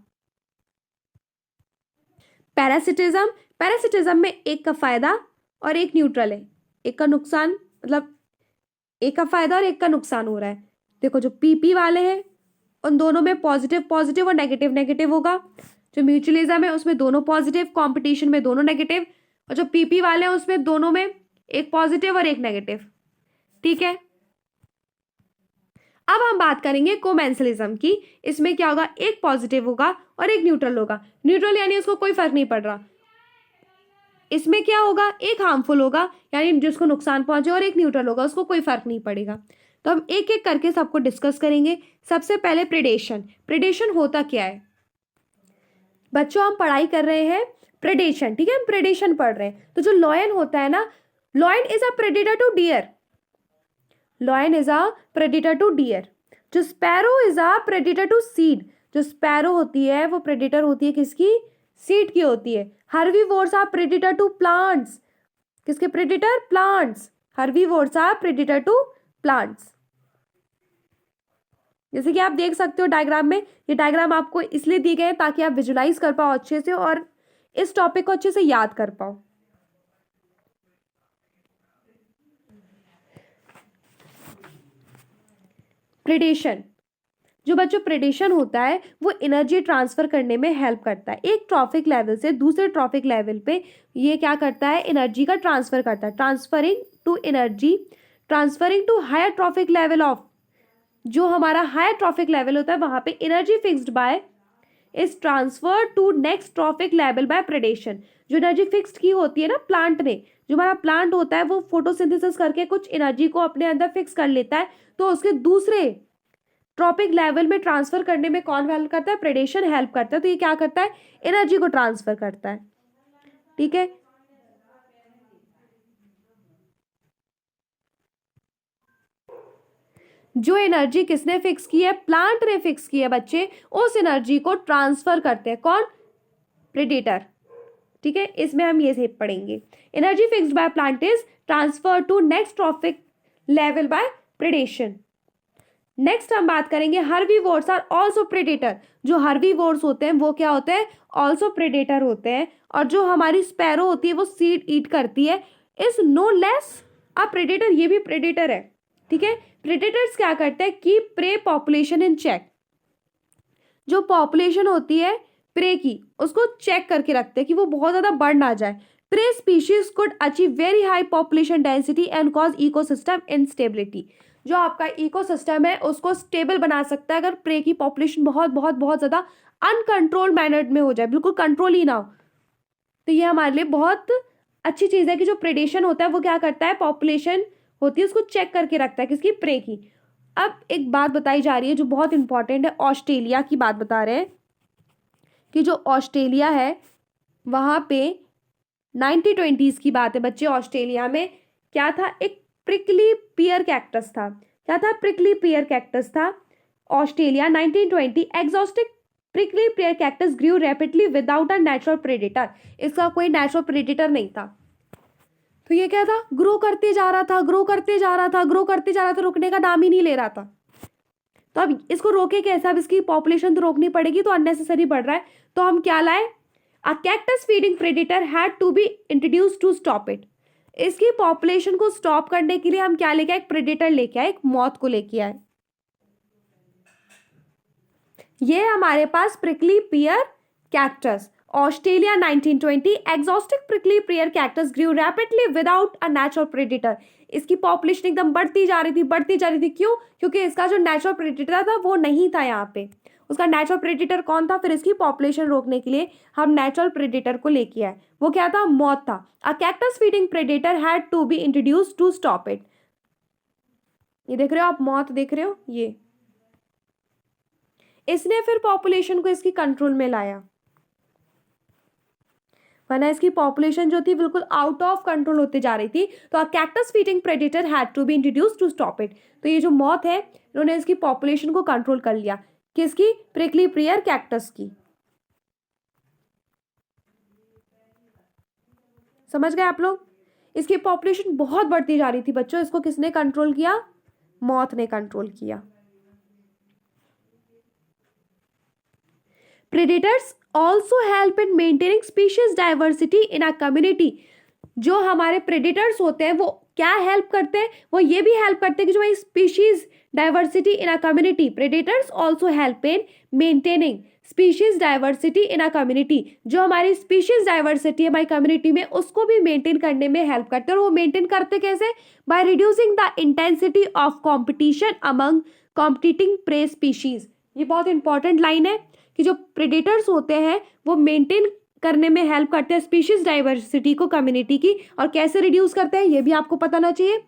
Speaker 1: पैरासिटिज्म में एक का फायदा और एक न्यूट्रल है, एक का नुकसान, मतलब एक का फायदा और एक का नुकसान हो रहा है। देखो, जो PP वाले हैं उन दोनों में पॉजिटिव पॉजिटिव और नेगेटिव नेगेटिव होगा। जो म्यूचुअलिज्म है उसमें दोनों पॉजिटिव, कंपटीशन में दोनों नेगेटिव, और जो PP वाले हैं उसमें दोनों में एक पॉजिटिव और एक नेगेटिव। ठीक है, अब हम बात करेंगे कोमेंसलिज्म की। इसमें क्या होगा, एक पॉजिटिव होगा और एक न्यूट्रल होगा। न्यूट्रल यानी उसको कोई फर्क नहीं पड़ रहा। इसमें क्या होगा, एक हार्मफुल होगा यानी जिसको नुकसान पहुंचे, और एक न्यूट्रल होगा, उसको कोई फर्क नहीं पड़ेगा। तो हम एक एक करके सबको डिस्कस करेंगे। सबसे पहले प्रेडेशन होता क्या है। बच्चों, हम पढ़ाई कर रहे हैं प्रेडेशन, ठीक है, हम प्रेडेशन पढ़ रहे हैं। तो जो लॉयन होता है ना, lion is a predator to deer. जो sparrow is a predator to seed. जो स्पैरो होती है वो प्रेडेटर होती है किसकी, सीड की होती है। Herbivores are predator to plants, किसके predator? Plants. Herbivores are predator to plants. जैसे कि आप देख सकते हो डायग्राम में, ये डायग्राम आपको इसलिए दिए गए हैं ताकि आप विजुलाइज कर पाओ अच्छे से और इस टॉपिक को अच्छे से याद कर पाओ। प्रेडेशन, जो बच्चों प्रेडेशन होता है वो एनर्जी ट्रांसफर करने में हेल्प करता है। एक ट्रॉफिक लेवल से दूसरे ट्रॉफिक लेवल पे ये क्या करता है? एनर्जी का ट्रांसफर करता है। Transferring to energy, transferring to higher trophic level of, जो हमारा हायर ट्रॉफिक लेवल होता है वहां पे energy fixed by is transfer to next trophic level by predation. जो एनर्जी फिक्स्ड की होती है ना प्लांट ने, जो हमारा प्लांट होता है वो फोटोसिंथेसिस करके कुछ एनर्जी को अपने अंदर फिक्स कर लेता है, तो उसके दूसरे ट्रॉपिक लेवल में ट्रांसफर करने में कौन हेल्प करता है? प्रेडेशन हेल्प करता है। तो ये क्या करता है? एनर्जी को ट्रांसफर करता है। ठीक है, जो एनर्जी किसने फिक्स की है? प्लांट ने फिक्स की है बच्चे, उस एनर्जी को ट्रांसफर करते हैं कौन? प्रेडेटर। ठीक है, इसमें हम ये पढ़ेंगे। Energy fixed by plant is transfer to next trophic level by predation. Next हम बात करेंगे हर्बीवोर्स आर ऑल्सो प्रेडेटर। जो हर्बीवोर्स होते हैं वो क्या होते हैं? ऑल्सो प्रेडेटर होते हैं। और जो हमारी स्पैरो होती है वो सीड ईट करती है, is no less a predator, ये भी प्रेडेटर है। ठीक है, प्रेडेटर्स क्या करते हैं? Keep prey population in check. जो पॉपुलेशन होती है प्रे की उसको चेक करके रखते हैं कि वो बहुत ज्यादा बढ़ ना जाए। Prey species could achieve very high population density and cause ecosystem instability. जो आपका इकोसिस्टम है उसको स्टेबल बना सकता है अगर प्रे की पॉपुलेशन बहुत बहुत बहुत ज्यादा अनकंट्रोल मैनर में हो जाए, बिल्कुल कंट्रोल ही ना हो। तो ये हमारे लिए बहुत अच्छी चीज है कि जो प्रेडेशन होता है वो क्या करता है? पॉपुलेशन होती है उसको चेक करके रखता है, किसकी? प्रे की। अब एक बात बताई जा रही है जो बहुत इंपॉर्टेंट है, ऑस्ट्रेलिया की बात बता रहे हैं कि जो ऑस्ट्रेलिया है वहां पे 1920s की बात है बच्चे। ऑस्ट्रेलिया में क्या था? एक प्रिकली पियर कैक्टस था। क्या था? प्रिकली पियर कैक्टस था। Australia 1920 exotic prickly pear cactus grew rapidly without a natural predator. इसका कोई नेचुरल प्रेडेटर नहीं था। तो ये क्या था? ग्रो करते जा रहा था, ग्रो करते जा रहा था, ग्रो करते जा रहा था, रुकने का नाम ही नहीं ले रहा था। तो अब इसको रोके कैसे? अब इसकी पॉपुलेशन तो रोकनी पड़ेगी, तो अननेसेसरी बढ़ रहा है। तो हम क्या लाए? A cactus feeding predator had to be introduce to stop it. इसकी पॉपुलेशन को स्टॉप करने के लिए हम क्या लेके आए? एक प्रेडेटर लेके आए, एक मॉथ को लेके आए। ये हमारे पास prickly pear cactus, Australia 1920 exotic prickly pear cactus grew rapidly without a natural predator. इसकी पॉपुलेशन एकदम बढ़ती जा रही थी, बढ़ती जा रही थी। क्यों? क्योंकि इसका जो नेचुरल प्रेडेटर था वो नहीं था यहाँ पे। उसका नेचुरल प्रेडेटर कौन था? फिर इसकी पॉपुलेशन रोकने के लिए हम नेचुरल प्रेडेटर को लेके आए। वो क्या था? मॉथ था। A cactus feeding predator had to be introduce to stop it. ये देख रहे हो आप, मॉथ देख रहे हो, ये इसने फिर पॉपुलेशन को इसकी कंट्रोल में लाया, वरना इसकी पॉपुलेशन जो थी बिल्कुल आउट ऑफ कंट्रोल होती जा रही थी। तो a cactus feeding predator had to be introduce to stop it. तो ये जो मॉथ है इन्होंने इसकी पॉपुलेशन को कंट्रोल कर लिया। किसकी? प्रिकली पियर कैक्टस की। समझ गए आप लोग? इसकी पॉपुलेशन बहुत बढ़ती जा रही थी बच्चों, इसको किसने कंट्रोल किया? मॉथ ने कंट्रोल किया। Predators also help in maintaining species diversity in a community. जो हमारे प्रेडेटर्स होते हैं वो क्या हेल्प करते हैं? वो ये भी हेल्प करते हैं कि जो हमारी species diversity in a community, predators also help in maintaining species diversity in a community. जो हमारी स्पीशीज डाइवर्सिटी है हमारी कम्युनिटी में उसको भी मेंटेन करने में हेल्प करते हैं। और वो मेंटेन करते कैसे? By reducing the intensity of competition among competing prey species. ये बहुत इंपॉर्टेंट लाइन है कि जो प्रेडेटर्स होते हैं वो मेंटेन करने में हेल्प करते हैं स्पीशीज डाइवर्सिटी को कम्युनिटी की। और कैसे रिड्यूस करते हैं ये भी आपको पता होना चाहिए।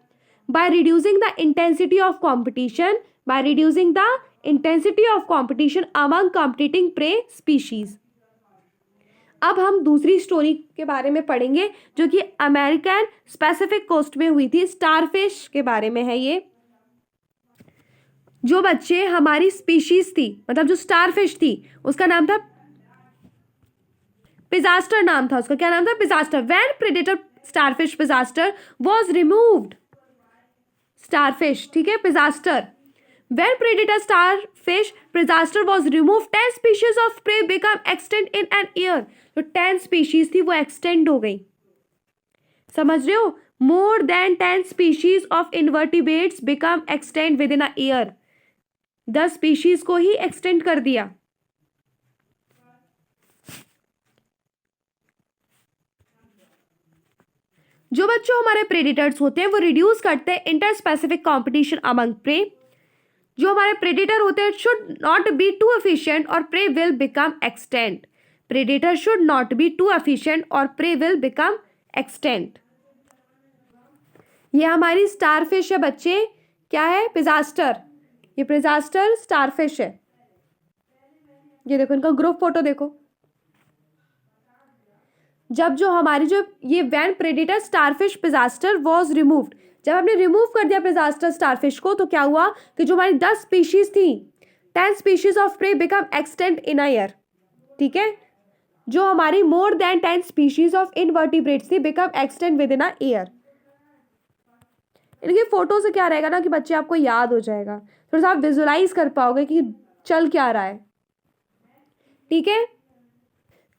Speaker 1: By reducing the intensity of competition, by reducing the intensity of competition among competing prey species. अब हम दूसरी स्टोरी के बारे में पढ़ेंगे जो कि अमेरिकन स्पेसिफिक कोस्ट में हुई थी। स्टारफिश के बारे में है ये। जो बच्चे हमारी स्पीशीज थी, मतलब जो स्टारफिश थी उसका नाम था पिजास्टर नाम था उसका, क्या नाम था? Pisaster. When predator starfish Pisaster was removed, starfish, ठीक है, pisaster. When predator starfish disaster was removed, 10 species of prey become extinct in an year. तो 10 species थी वो extend हो गई, समझ रहे हो? More than 10 species of invertebrates become extinct within a year. 10 species को ही extend कर दिया। जो बच्चों हमारे प्रेडिटर्स होते हैं वो रिड्यूस करते हैं inter specific competition among prey. जो हमारे प्रेडेटर होते हैं should not be too efficient or prey will become extinct. Predator should not be too efficient or prey will become extinct. ये हमारी स्टारफिश है बच्चे, क्या है? पिजास्टर। ये पिजास्टर स्टारफिश है। ये देखो इनका ग्रुप फोटो देखो। जब जो हमारी जो ये when predator starfish Pisaster was removed, जब हमने रिमूव कर दिया पिजास्टर स्टारफिश को तो क्या हुआ कि जो हमारी 10 स्पीशीज थी, 10 species of prey become extinct in a year, ठीक है। जो हमारी more than 10 species of invertebrates थी become extinct within a year. इनके फोटो से क्या रहेगा ना कि बच्चे आपको याद हो जाएगा, थोड़ा सा आप विजुलाइज कर पाओगे कि चल क्या रहा है, ठीक है।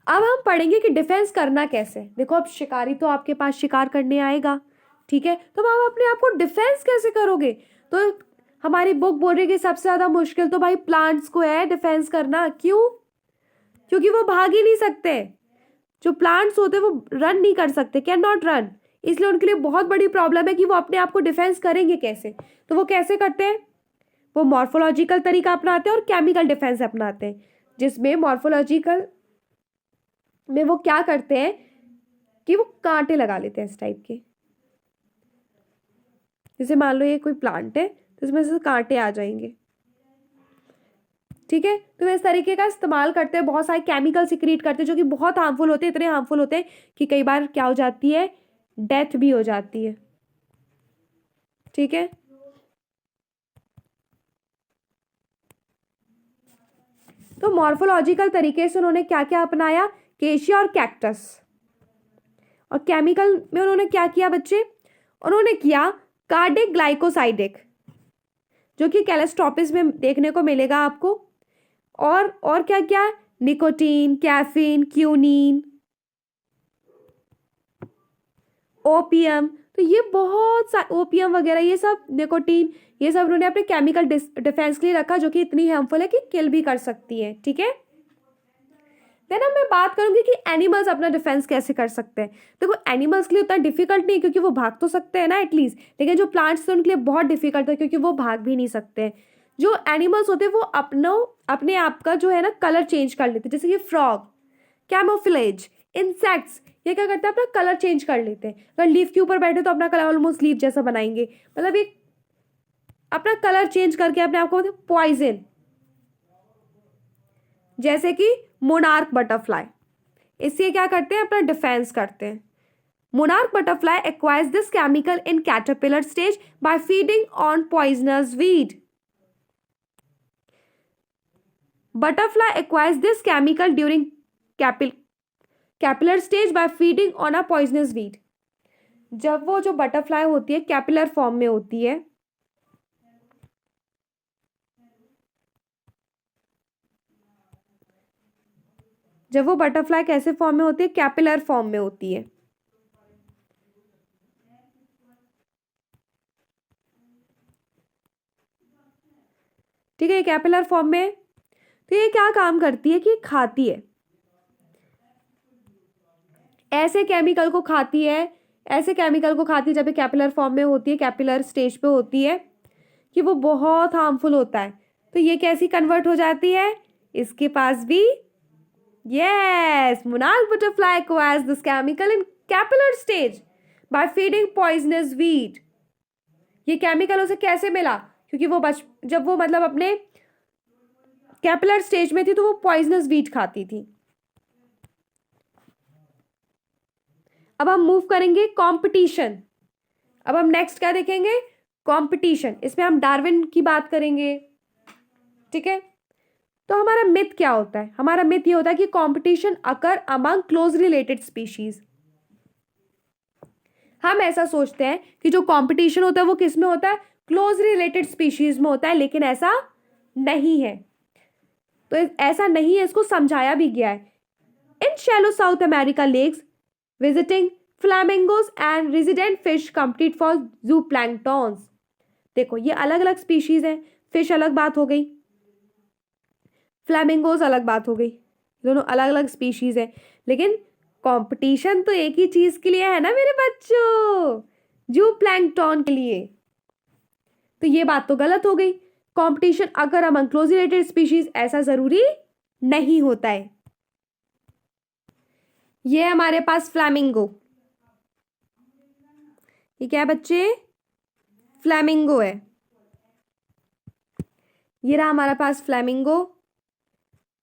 Speaker 1: अब हम पढ़ेंगे कि डिफेंस करना कैसे। देखो अब शिकारी तो आपके पास शिकार करने आएगा, ठीक है, तो आप अपने आप को डिफेंस कैसे करोगे? तो हमारी बुक बोल रही है कि सबसे ज्यादा मुश्किल तो भाई प्लांट्स को है डिफेंस करना। क्यों? क्योंकि वो भाग ही नहीं सकते। जो प्लांट्स होते हैं वो रन नहीं कर सकते, कैन नॉट रन, इसलिए उनके लिए बहुत बड़ी प्रॉब्लम है कि वो अपने आप को डिफेंस करेंगे कैसे। तो वो कैसे करते हैं? वो मॉर्फोलॉजिकल तरीका अपनाते हैं और केमिकल डिफेंस अपनाते हैं, जिसमें मॉर्फोलॉजिकल में वो क्या करते हैं कि वो कांटे लगा लेते हैं इस टाइप के। जैसे मान लो ये कोई प्लांट है तो इसमें से कांटे आ जाएंगे, ठीक है। तो इस तरीके का इस्तेमाल करते हैं, बहुत सारे केमिकल सिक्रीट करते हैं जो कि बहुत हार्मफुल होते हैं, इतने हार्मफुल होते हैं कि कई बार क्या हो जाती है, डेथ भी हो जाती है, ठीक है। तो मॉर्फोलॉजिकल तरीके से उन्होंने क्या क्या अपनाया? केशिया और कैक्टस। और केमिकल में उन्होंने क्या किया बच्चे? उन्होंने किया कार्डिक ग्लाइकोसाइडिक, जो कि कैलेस्ट्रॉपिस में देखने को मिलेगा आपको। और क्या क्या? Nicotine, caffeine, quinine, opium. तो ये बहुत सा ओपियम वगैरह, ये सब निकोटीन, ये सब उन्होंने अपने केमिकल डिफेंस के लिए रखा, जो कि इतनी हार्मफुल है कि किल भी कर सकती है, ठीक है। देन अब मैं बात करूंगी कि एनिमल्स अपना डिफेंस कैसे कर सकते हैं। देखो एनिमल्स के लिए उतना डिफिकल्ट नहीं, क्योंकि वो भाग तो सकते हैं ना एटलीस्ट, लेकिन जो प्लांट्स थे उनके लिए बहुत डिफिकल्ट है क्योंकि वो भाग भी नहीं सकते। जो एनिमल्स होते हैं वो अपने आप का जो है ना कलर चेंज कर लेते हैं, जैसे कि फ्रॉग, कैमोफ्लेज, इंसेक्ट्स, ये क्या करते हैं अपना कलर चेंज कर लेते हैं। अगर लीफ के ऊपर बैठे तो अपना कलर ऑलमोस्ट लीफ जैसा बनाएंगे, मतलब ये अपना कलर चेंज करके अपने आप को पॉइजन, जैसे कि मोनार्क बटरफ्लाई, इससे क्या करते हैं अपना डिफेंस करते हैं। Monarch butterfly acquires this chemical in caterpillar stage by feeding on poisonous weed. Butterfly acquires this chemical during caterpillar stage by feeding on a poisonous weed. जब वो जो बटरफ्लाई होती है कैपिलर फॉर्म में होती है, जब वो बटरफ्लाई कैसे फॉर्म में होती है? कैपिलर फॉर्म में होती है, ठीक है, कैपिलर फॉर्म में। तो ये क्या काम करती है कि खाती है, ऐसे केमिकल को खाती है, ऐसे केमिकल को खाती है जब ये कैपिलर फॉर्म में होती है, कैपिलर स्टेज पे होती है, कि वो बहुत हार्मफुल होता है। तो ये कैसी कन्वर्ट हो जाती है? इसके पास भी yes, monarch butterfly acquires this chemical in capillary stage by feeding poisonous weed. ये केमिकल उसे कैसे मिला? क्योंकि वो जब वो मतलब अपने कैपिलर स्टेज में थी तो वो पॉइजनस वीड खाती थी। अब हम मूव करेंगे कंपटीशन। अब हम नेक्स्ट क्या देखेंगे? कंपटीशन। इसमें हम डार्विन की बात करेंगे, ठीक है। तो हमारा मिथ क्या होता है? हमारा मिथ ये होता है कि कंपटीशन अकर अमंग क्लोज रिलेटेड स्पीशीज। हम ऐसा सोचते हैं कि जो कंपटीशन होता है वो किस में होता है? क्लोज रिलेटेड स्पीशीज में होता है, लेकिन ऐसा नहीं है। तो ऐसा नहीं है, इसको समझाया भी गया है। In shallow South America lakes visiting flamingos and resident fish compete for zooplanktons. देखो ये अलग अलग स्पीशीज है, फिश अलग बात हो गई, फ्लैमिंगोज अलग बात हो गई, दोनों अलग अलग स्पीशीज है, लेकिन कंपटीशन तो एक ही चीज के लिए है ना मेरे बच्चों, जूप्लैंक्टन के लिए। तो ये बात तो गलत हो गई। कंपटीशन अगर अमंग क्लोज रिलेटेड स्पीशीज ऐसा जरूरी नहीं होता है। ये हमारे पास फ्लैमिंगो, ये क्या है बच्चे? फ्लैमिंगो है। ये रहा हमारे पास फ्लैमिंगो,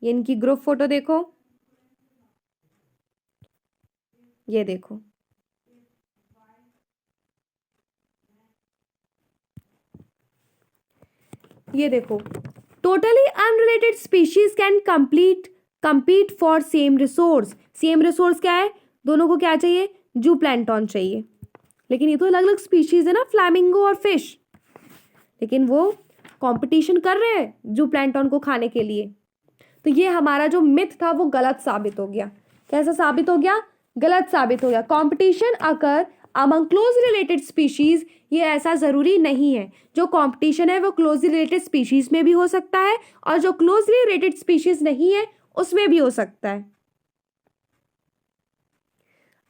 Speaker 1: ये इनकी ग्रुप फोटो देखो, ये देखो, ये देखो। Totally unrelated species can compete for same resource. Same resource क्या है? दोनों को क्या चाहिए? जूप्लैंक्टन चाहिए। लेकिन ये तो अलग अलग स्पीशीज है ना, फ्लैमिंगो और फिश, लेकिन वो कंपटीशन कर रहे हैं जूप्लैंक्टन को खाने के लिए। तो ये हमारा जो मिथ था वो गलत साबित हो गया। कैसा साबित हो गया? गलत साबित हो गया। कंपटीशन अकर अमंग क्लोज रिलेटेड स्पीशीज, ये ऐसा जरूरी नहीं है। जो कंपटीशन है वो क्लोजली रिलेटेड स्पीशीज में भी हो सकता है, और जो क्लोजली रिलेटेड स्पीशीज नहीं है उसमें भी हो सकता है।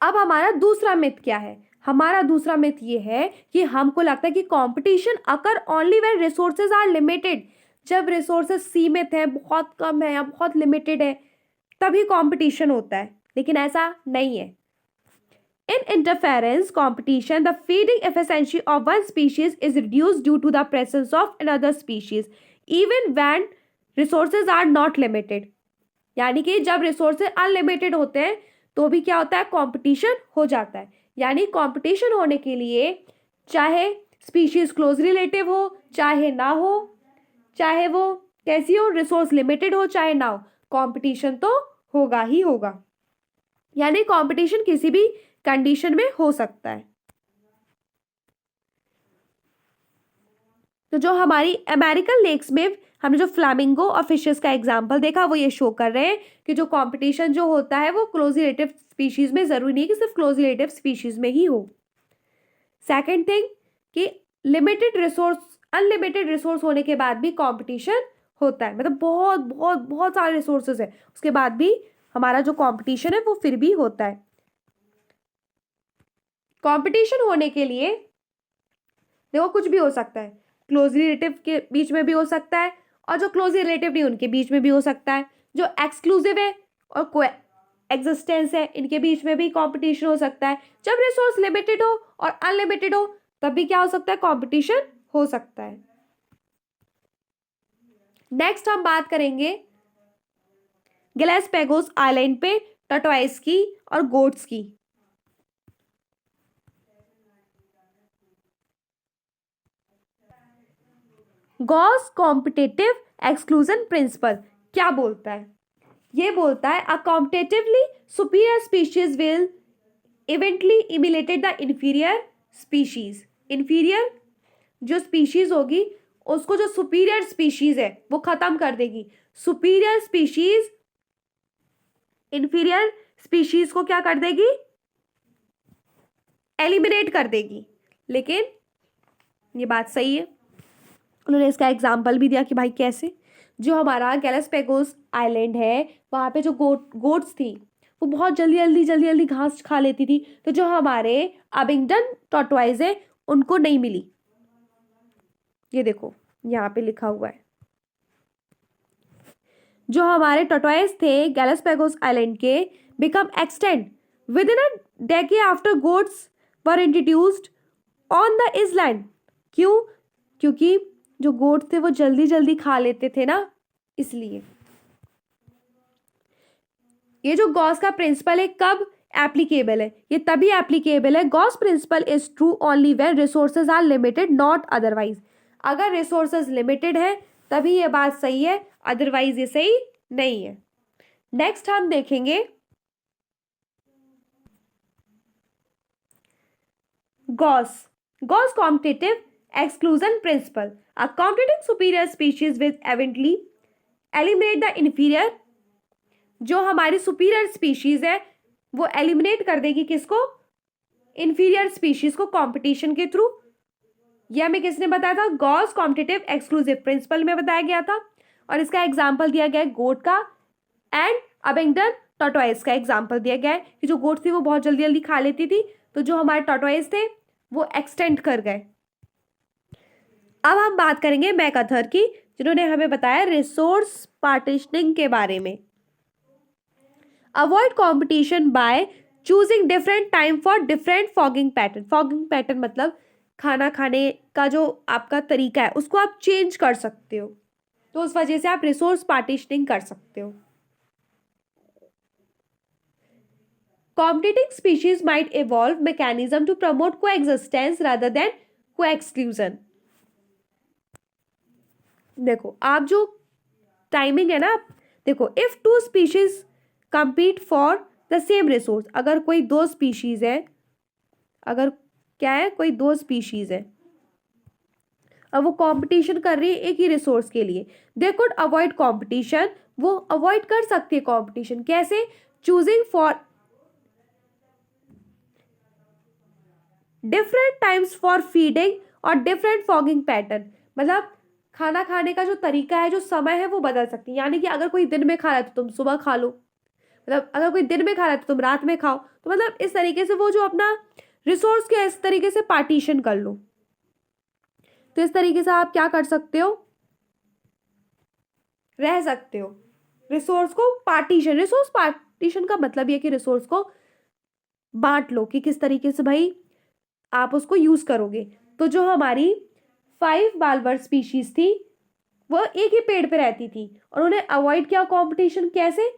Speaker 1: अब हमारा दूसरा मिथ क्या है? हमारा दूसरा मिथ ये है कि हमको लगता है कि competition occur only when resources are limited. जब रिसोर्सेज सीमित है, बहुत कम है या बहुत लिमिटेड है, तभी कंपटीशन होता है, लेकिन ऐसा नहीं है। In interference competition, the feeding efficiency of one species is reduced due to the presence of another species, even when resources are not limited. यानी कि जब रिसोर्सेज अनलिमिटेड होते हैं तो भी क्या होता है? कंपटीशन हो जाता है। यानी कंपटीशन होने के लिए चाहे स्पीशीज क्लोज रिलेटिव हो चाहे ना हो, चाहे वो कैसी हो, रिसोर्स लिमिटेड हो चाहे ना हो, कंपटीशन तो होगा ही होगा। यानी कंपटीशन किसी भी कंडीशन में हो सकता है। तो जो हमारी अमेरिकन लेक्स में हमने जो फ्लैमिंगो और फिशेस का एग्जांपल देखा वो ये शो कर रहे हैं कि जो कंपटीशन जो होता है वो क्लोज रिलेटिव स्पीशीज में, जरूरी नहीं कि सिर्फ क्लोज रिलेटिव स्पीशीज में ही हो। सेकंड थिंग कि लिमिटेड रिसोर्स, अनलिमिटेड रिसोर्स होने के बाद भी कंपटीशन होता है, मतलब बहुत बहुत बहुत सारे रिसोर्सेज है, उसके बाद भी हमारा जो कंपटीशन है वो फिर भी होता है। कंपटीशन होने के लिए देखो कुछ भी हो सकता है, क्लोज रिलेटिव के बीच में भी हो सकता है, और जो क्लोज रिलेटिव नहीं उनके बीच में भी हो सकता है। जो एक्सक्लूसिव है और को एग्जिस्टेंस है, इनके बीच में भी कंपटीशन हो सकता है। जब रिसोर्स लिमिटेड हो और अनलिमिटेड हो तब भी क्या हो सकता है? कंपटीशन हो सकता है। नेक्स्ट हम बात करेंगे गैलापागोस आइलैंड पे टर्टवाइज की और गोट्स की। गॉस कॉम्पिटेटिव एक्सक्लूजन प्रिंसिपल क्या बोलता है? ये बोलता है a competitively superior species will eventually इमिलेटेड द इंफीरियर स्पीशीज। इंफीरियर जो स्पीशीज होगी उसको जो सुपीरियर स्पीशीज है वो खत्म कर देगी। सुपीरियर स्पीशीज इंफीरियर स्पीशीज को क्या कर देगी? एलिमिनेट कर देगी। लेकिन ये बात सही है, उन्होंने इसका एग्जाम्पल भी दिया कि भाई कैसे। जो हमारा गैलापागोस आइलैंड है वहाँ पे जो गोट्स थी वो बहुत जल्दी जल्दी घास खा लेती थी, तो जो हमारे अबिंगडन टॉर्टवाइज है उनको नहीं मिली। ये देखो यहाँ पे लिखा हुआ है, जो हमारे टॉर्टवाइज थे गैलापागोस आइलैंड के become extinct within a decade after goats were introduced on the island. क्यों? क्योंकि जो गोट थे वो जल्दी खा लेते थे ना, इसलिए। ये जो गॉस का प्रिंसिपल है कब एप्लीकेबल है? ये तभी एप्लीकेबल है, Gause principle is true only when resources are limited not otherwise. अगर रिसोर्सेज लिमिटेड है तभी ये बात सही है, अदरवाइज ये सही नहीं है। नेक्स्ट हम देखेंगे Gause's competitive exclusion principle. A competitive superior species with eventually eliminate the inferior. जो हमारी सुपीरियर स्पीशीज है वो एलिमिनेट कर देगी किसको? इन्फीरियर स्पीशीज को कंपटीशन के थ्रू। यह हमें किसने बताया था? गॉस कॉम्पिटिटिव एक्सक्लूसिव प्रिंसिपल में बताया गया था। और इसका एग्जाम्पल दिया गया है गोट का एंड अबैंगडन टॉर्टोइस का एग्जाम्पल दिया गया है कि जो गोट थी वो बहुत जल्दी जल्दी खा लेती थी, तो जो हमारे टॉर्टोइस थे वो एक्सटेंड कर गए। अब हम बात करेंगे मैकार्थर की, जिन्होंने हमें बताया रिसोर्स पार्टीशनिंग के बारे में। Avoid competition by choosing different time for different fogging pattern. Fogging pattern मतलब खाना खाने का जो आपका तरीका है उसको आप चेंज कर सकते हो, तो उस वजह से आप रिसोर्स पार्टीशनिंग कर सकते हो। Competing species might evolve mechanism to promote coexistence rather than coexclusion। देखो आप जो टाइमिंग है ना, देखो if two species compete for the same resource, अगर कोई दो स्पीशीज है, अगर क्या है, कोई दो स्पीशीज है, अब वो कंपटीशन कर रही है एक ही रिसोर्स के लिए, दे कुड अवॉइड कंपटीशन। वो अवॉइड कर सकती है कंपटीशन, कैसे? Choosing for different times for feeding और डिफरेंट फॉगिंग पैटर्न। मतलब खाना खाने का जो तरीका है, जो समय है, वो बदल सकती है। यानी कि अगर कोई दिन में खा रहा है तो तुम सुबह खा लो, मतलब अगर कोई दिन में खा रहा है तो तुम रात में खाओ। तो मतलब इस तरीके से वो जो अपना रिसोर्स के इस तरीके से पार्टीशन कर लो। तो इस तरीके से आप क्या कर सकते हो? रह सकते हो। रिसोर्स को पार्टीशन, रिसोर्स पार्टीशन का मतलब ये कि रिसोर्स को बांट लो कि किस तरीके से भाई आप उसको यूज करोगे। तो जो हमारी 5 बालवर स्पीशीज थी वो एक ही पेड़ पे रहती थी और उन्हें अवॉइड किया कंपटीशन। कैसे?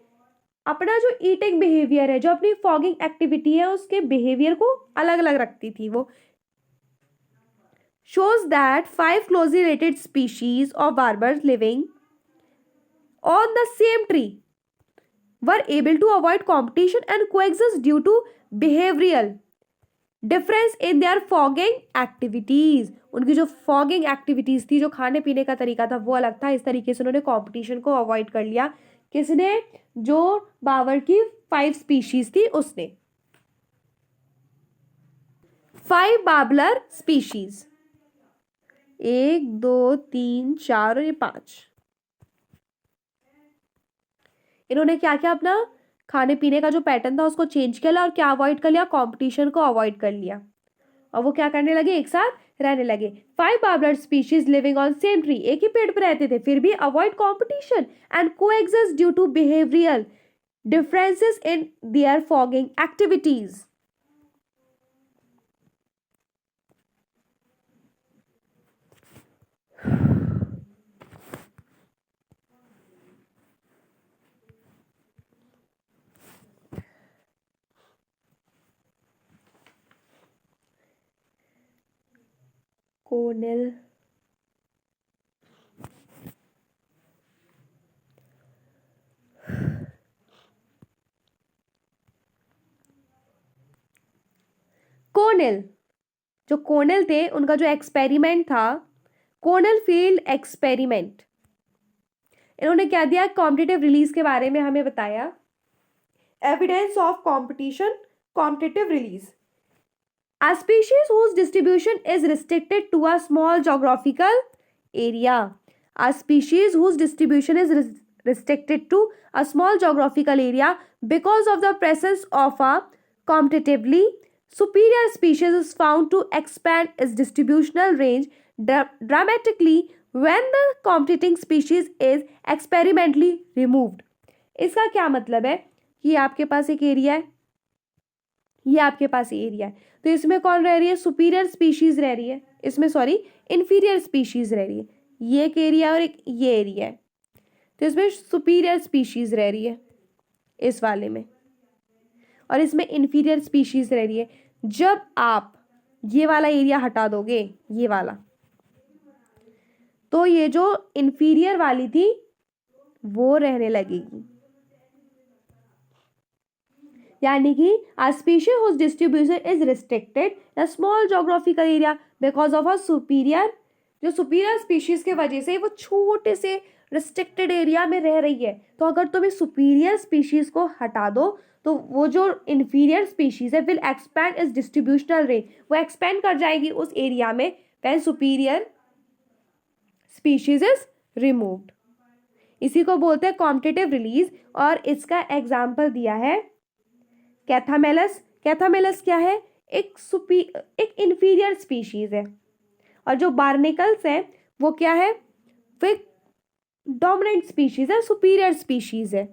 Speaker 1: अपना जो ईटिंग बिहेवियर है, जो अपनी फॉगिंग एक्टिविटी है, उसके बिहेवियर को अलग अलग रखती थी वो। shows that 5 closely related species of barbers living on the same tree were able to avoid competition and coexist due to behavioral difference in their fogging activities। उनकी जो फॉगिंग एक्टिविटीज थी, जो खाने पीने का तरीका था, वो अलग था। इस तरीके से उन्होंने कंपटीशन को अवॉइड कर लिया। किसने? जो बावर की 5 स्पीशीज थी उसने। 5 बार्बलर स्पीशीज, 1 2 3 4 और ये 5, इन्होंने क्या किया? अपना खाने पीने का जो पैटर्न था उसको चेंज किया और क्या अवॉइड कर लिया? कंपटीशन को अवॉइड कर लिया। और वो क्या करने लगे? एक साथ रहने लगे। 5 warbler species living on same tree, एक ही पेड़ पर रहते थे, फिर भी avoid competition and coexist due to behavioural differences in their foraging activities. Connell Connell, जो कोनेल थे उनका जो एक्सपेरिमेंट था, कोनेल फील्ड एक्सपेरिमेंट, इन्होंने क्या दिया? कॉम्पिटिटिव रिलीज के बारे में हमें बताया। Evidence of competition, competitive release. A species whose distribution is restricted to a small geographical area. A species whose distribution is restricted to a small geographical area because of the presence of a competitively superior species is found to expand its distributional range dramatically when the competing species is experimentally removed। इसका क्या मतलब है कि आपके पास एक area है, ये आपके पास एरिया है, तो इसमें कौन रह रही है? सुपीरियर स्पीशीज रह रही है, इसमें सॉरी इन्फीरियर स्पीशीज रह रही है। ये एक एरिया और एक ये एरिया है, तो इसमें सुपीरियर स्पीशीज रह रही है इस वाले में, और इसमें इन्फीरियर स्पीशीज रह रही है। जब आप ये वाला एरिया हटा दोगे, ये वाला, तो ये जो इंफीरियर वाली थी वो रहने लगेगी। यानी कि a species whose distribution is restricted in a small geographical area because of a superior, जो सुपीरियर स्पीशीज के वजह से वो छोटे से रिस्ट्रिक्टेड एरिया में रह रही है, तो अगर तुम इस सुपीरियर स्पीशीज को हटा दो तो वो जो इंफीरियर स्पीशीज है will expand is distributional range, वो एक्सपैंड कर जाएगी उस एरिया में when superior species is removed. इसी को बोलते हैं कॉम्पिटिटिव रिलीज, और इसका एग्जाम्पल दिया है कैथामेलस। कैथामेलस क्या है? एक इंफीरियर स्पीशीज है। और जो बार्निकल्स है वो क्या है? वो एक डोमिनेंट स्पीशीज है, सुपीरियर स्पीशीज है।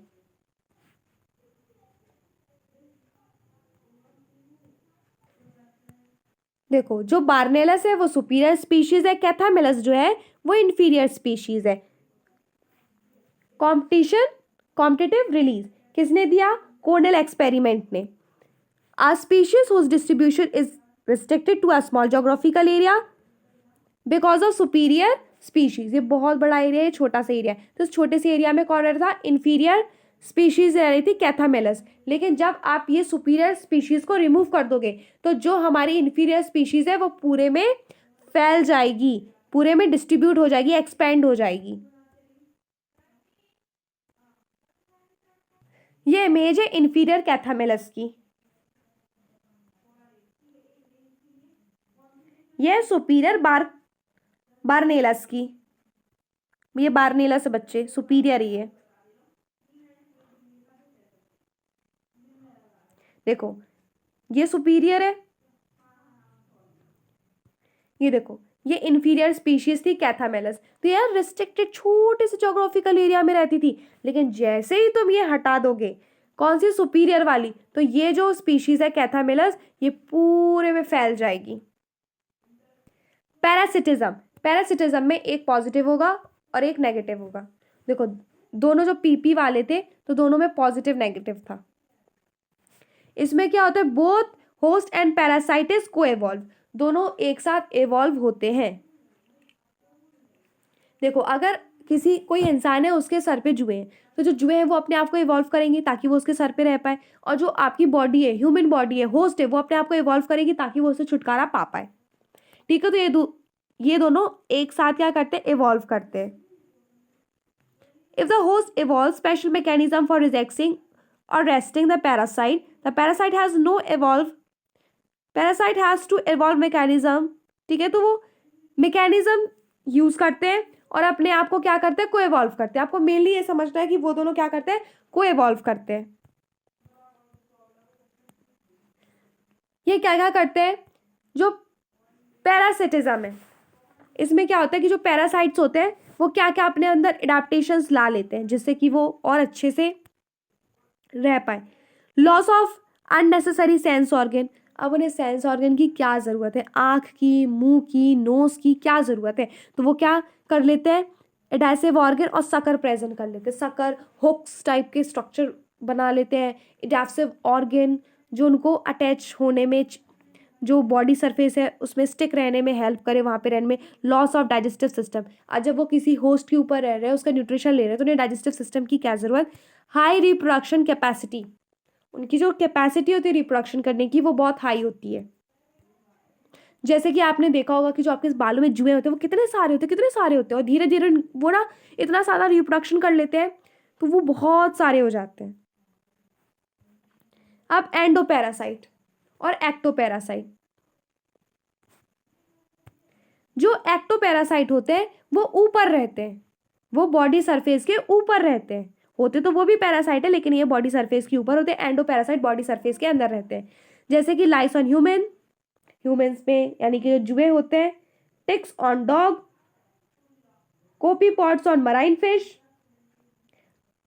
Speaker 1: देखो, जो बार्नेलस है वो सुपीरियर स्पीशीज है, कैथामेलस जो है वो इंफीरियर स्पीशीज है। कॉम्पिटिटिव रिलीज किसने दिया? कोर्नेल एक्सपेरिमेंट ने। A species whose distribution is restricted to a small geographical area because of superior species, ये बहुत बड़ा एरिया है, छोटा सा एरिया है, तो इस छोटे से एरिया में कौन रह रहा था? इंफीरियर स्पीशीज रह रही थी, कैथामेलस। लेकिन जब आप ये सुपीरियर स्पीशीज को रिमूव कर दोगे तो जो हमारी इंफीरियर स्पीशीज है वो पूरे में फैल जाएगी, पूरे में डिस्ट्रीब्यूट हो जाएगी, एक्सपेंड हो जाएगी। ये इमेज है इंफीरियर कैथामेलस की। यह सुपीरियर बार्नेलस की। ये बार्नेलस बच्चे सुपीरियर ही है। देखो, ये सुपीरियर है, ये देखो ये इंफीरियर स्पीशीज थी कैथामेलस। तो यार रिस्ट्रिक्टेड छोटे से ज्योग्राफिकल एरिया में रहती थी, लेकिन जैसे ही तुम ये हटा दोगे, कौन सी? सुपीरियर वाली, तो ये जो स्पीशीज है कैथामेलस ये पूरे में फैल जाएगी। पैरासिटिज्म में एक पॉजिटिव होगा और एक नेगेटिव होगा। देखो, दोनों जो पीपी वाले थे तो दोनों में पॉजिटिव नेगेटिव था। इसमें क्या होता है? बोथ होस्ट एंड पैरासाइटिस को एवॉल्व, दोनों एक साथ एवॉल्व होते हैं। देखो, अगर कोई इंसान है उसके सर पे जुए हैं, तो जो जुए हैं वो अपने आप को इवॉल्व करेंगे ताकि वो उसके सर पे रह पाए, और जो आपकी बॉडी है, ह्यूमन बॉडी है, होस्ट है, वो अपने आप को इवॉल्व करेगी ताकि वो उससे छुटकारा पा पाए। ठीक है, तो ये दोनों एक साथ क्या करते हैं? इवॉल्व करते हैं। If the host evolve special mechanism for rejecting or resisting the parasite has no evolve, parasite has to evolve mechanism. ठीक है, तो वो मैकेनिज्म यूज करते हैं और अपने आप को क्या करते हैं? को इवॉल्व करते हैं। आपको मेनली ये समझना है कि वो दोनों क्या करते हैं? को इवॉल्व करते हैं। ये क्या क्या करते हैं? जो पैरासिटिज्म है, इसमें क्या होता है कि जो पैरासाइट्स होते हैं वो क्या क्या अपने अंदर एडाप्टेशंस ला लेते हैं जिससे कि वो और अच्छे से रह पाए। Loss of unnecessary sense organ, अब उन्हें सेंस ऑर्गन की क्या ज़रूरत है? आँख की, मुंह की, नोज की क्या ज़रूरत है? तो वो क्या कर लेते हैं? एडेसिव ऑर्गन और सकर प्रेजेंट कर लेते हैं। सकर हुक्स टाइप के स्ट्रक्चर बना लेते हैं। एडेसिव ऑर्गन जो उनको अटैच होने में, जो बॉडी सरफेस है उसमें स्टिक रहने में हेल्प करे, वहाँ पे रहने में। लॉस ऑफ डाइजेस्टिव सिस्टम, आज जब वो किसी होस्ट के ऊपर रह रहे हैं, उसका न्यूट्रिशन ले रहे हैं, तो उन्हें डाइजेस्टिव सिस्टम की क्या ज़रूरत? हाई रिप्रोडक्शन कैपेसिटी, उनकी जो कैपेसिटी होती है रिप्रोडक्शन करने की वो बहुत हाई होती है। जैसे कि आपने देखा होगा कि जो आपके बालों में जुए होते हैं वो कितने सारे होते हैं, और धीरे धीरे वो ना इतना सारा रिप्रोडक्शन कर लेते हैं तो वो बहुत सारे हो जाते हैं। अब एंडोपैरासाइट और एक्टोपैरासाइट। जो एक्टोपैरासाइट होते हैं वो ऊपर रहते हैं, वो बॉडी सरफेस के ऊपर रहते हैं। होते तो वो भी पैरासाइट है लेकिन ये बॉडी सरफेस के ऊपर होते हैं। एंडोपैरासाइट बॉडी सरफेस के अंदर रहते हैं, जैसे कि लाइस ऑन ह्यूमन्स में, यानी कि जो जुए होते हैं। Ticks on dog, copepods on marine fish,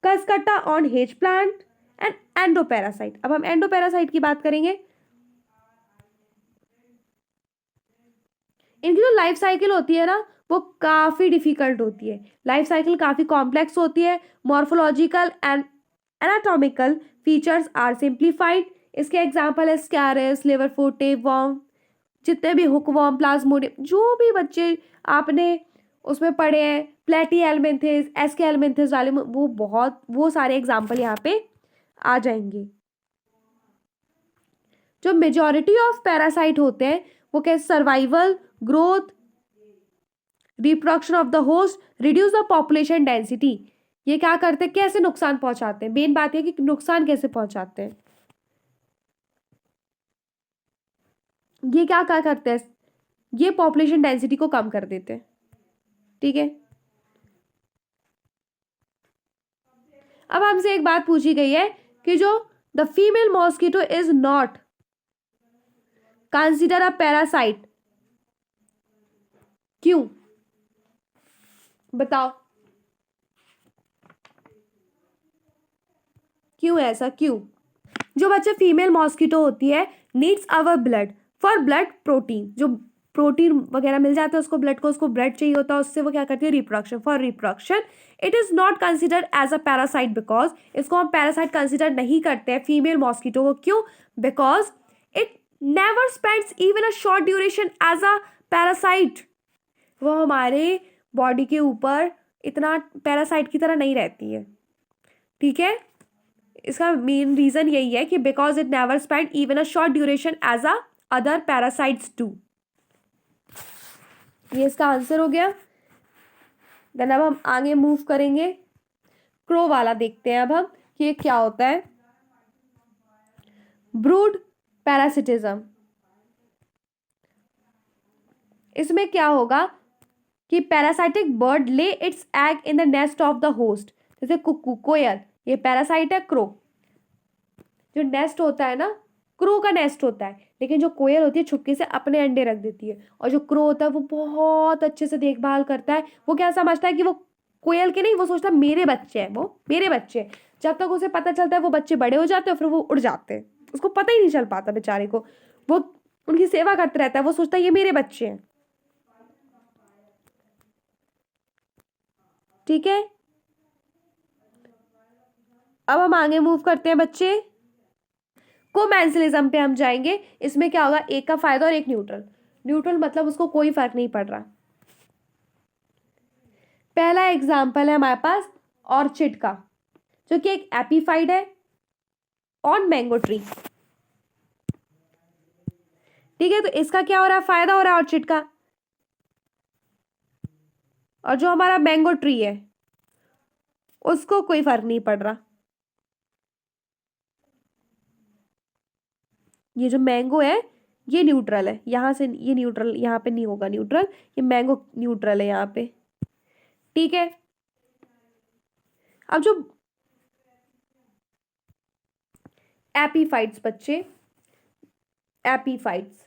Speaker 1: Cuscuta on hedge plant and endoparasite. अब हम एंडोपैरासाइट की बात करेंगे। इनकी जो लाइफ साइकिल होती है ना वो काफ़ी डिफिकल्ट होती है। लाइफ साइकिल काफ़ी कॉम्प्लेक्स होती है। Morphological and anatomical features are simplified. इसके एग्जांपल है स्कैरस, लिवरफुट, टेपवर्म, जितने भी हुकवर्म, प्लाज्मोडियम, जो भी बच्चे आपने उसमें पढ़े हैं, प्लेटी हेलमिंथिस, एसके हेलमिंथिस वाले, वो सारे एग्जाम्पल यहाँ पे आ जाएंगे। जो मेजॉरिटी ऑफ पैरासाइट होते हैं वो कैसे, survival, growth, reproduction of the host, reduce the population density. ये क्या करते हैं, कैसे नुकसान पहुंचाते हैं, मेन बात है कि नुकसान कैसे पहुंचाते हैं। ये क्या क्या करते हैं, ये पॉपुलेशन डेंसिटी को कम कर देते हैं। ठीक है, अब हमसे एक बात पूछी गई है कि जो the female mosquito is not consider a parasite, क्यों, बताओ क्यों ऐसा, क्यों? जो बच्चे फीमेल मॉस्किटो होती है needs our blood for blood protein, जो प्रोटीन वगैरह मिल जाता है उसको, ब्लड को, उसको ब्लड चाहिए होता है, उससे वो क्या करती है, reproduction, for reproduction. It is not considered as a parasite because, इसको हम पैरासाइट कंसिडर नहीं करते हैं फीमेल मॉस्किटो को, क्यों? Because it never spends even a short duration as a parasite, वो हमारे बॉडी के ऊपर इतना पैरासाइट की तरह नहीं रहती है। ठीक है, इसका मेन रीजन यही है कि because it never spend even a short duration as a other parasites do. ये इसका आंसर हो गया। देन अब हम आगे मूव करेंगे, क्रो वाला देखते हैं अब हम कि ये क्या होता है। ब्रूड पैरासिटिज्म, इसमें क्या होगा कि पैरासाइटिक बर्ड ले it's egg in the nest of the host, जैसे कुकू, कोयल, ये पैरासाइट है। क्रो, जो नेस्ट होता है ना, क्रो का नेस्ट होता है, लेकिन जो कोयल होती है छुपके से अपने अंडे रख देती है, और जो क्रो होता है वो बहुत अच्छे से देखभाल करता है। वो क्या समझता है कि वो कोयल के नहीं, वो सोचता है मेरे बच्चे हैं, वो मेरे बच्चे हैं। जब तक उसे पता चलता है वो बच्चे बड़े हो जाते हैं, फिर वो उड़ जाते हैं, उसको पता ही नहीं चल पाता बेचारे को, वो उनकी सेवा करते रहता है, वो सोचता है ये मेरे बच्चे हैं। ठीक है, अब हम आगे मूव करते हैं बच्चे, कोमेंसलिज्म पे हम जाएंगे। इसमें क्या होगा, एक का फायदा और एक न्यूट्रल। न्यूट्रल मतलब उसको कोई फर्क नहीं पड़ रहा। पहला एग्जाम्पल है हमारे पास ऑर्चिड का, जो कि एक एपीफाइड है ऑन मैंगो ट्री। ठीक है, तो इसका क्या हो रहा है, फायदा हो रहा है ऑर्चिड का, और जो हमारा मैंगो ट्री है उसको कोई फर्क नहीं पड़ रहा। ये जो मैंगो है ये न्यूट्रल है, यहां से ये न्यूट्रल, यहां पे नहीं होगा न्यूट्रल, ये मैंगो न्यूट्रल है यहाँ पे। ठीक है, अब जो एपीफाइट्स बच्चे, एपीफाइट्स,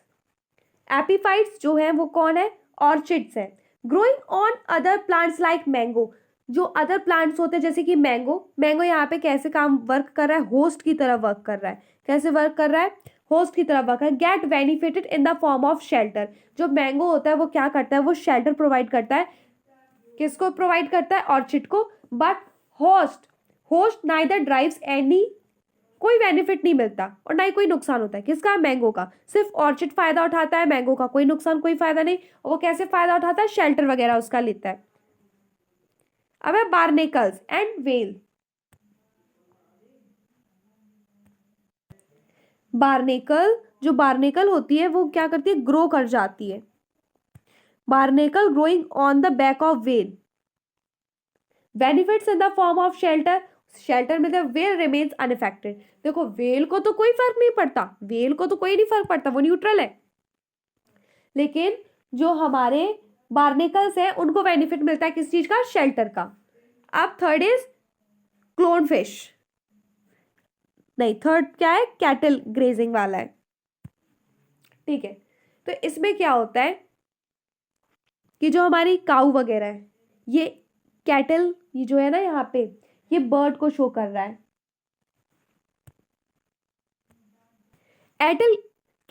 Speaker 1: एपीफाइट्स जो है वो कौन है, ऑर्चिड्स है, growing on other plants like mango. जो अदर प्लांट्स होते हैं जैसे कि मैंगो, मैंगो यहाँ पे कैसे काम वर्क कर रहा है, होस्ट की तरह वर्क कर रहा है। कैसे वर्क कर रहा है, होस्ट की तरह वर्क है। Get benefited in the form of shelter, जो मैंगो होता है वो क्या करता है, वो शेल्टर प्रोवाइड करता है। किसको प्रोवाइड करता है, ऑर्चिड को। But host, host neither drives any, कोई बेनिफिट नहीं मिलता और ना ही कोई नुकसान होता है। किसका, मैंगो का। सिर्फ ऑर्चिड फायदा उठाता है, मैंगो का कोई नुकसान, कोई फायदा नहीं। और वो कैसे फायदा उठाता है, शेल्टर वगैरह उसका लेता है। अब है बार्नेकल्स एंड वेल। बार्नेकल, जो बार्नेकल होती है वो क्या करती है, ग्रो कर जाती है। Barnacle growing on the back of well, benefits in the form of shelter, shelter में वेल रिमेन्स अनअफेक्टेड। देखो वेल को तो कोई फर्क नहीं पड़ता, वेल को तो कोई नहीं फर्क पड़ता, वो न्यूट्रल है। लेकिन जो हमारे बार्नेकल्स है उनको बेनिफिट मिलता है किस चीज का, शेल्टर का। अब थर्ड इज क्लोन फिश, नहीं थर्ड क्या है, कैटल ग्रेजिंग वाला है। ठीक है, तो इसमें क्या होता है कि जो हमारी काऊ वगैरह है, ये कैटल, ये जो है ना यहाँ पे, ये बर्ड को शो कर रहा है। एटल,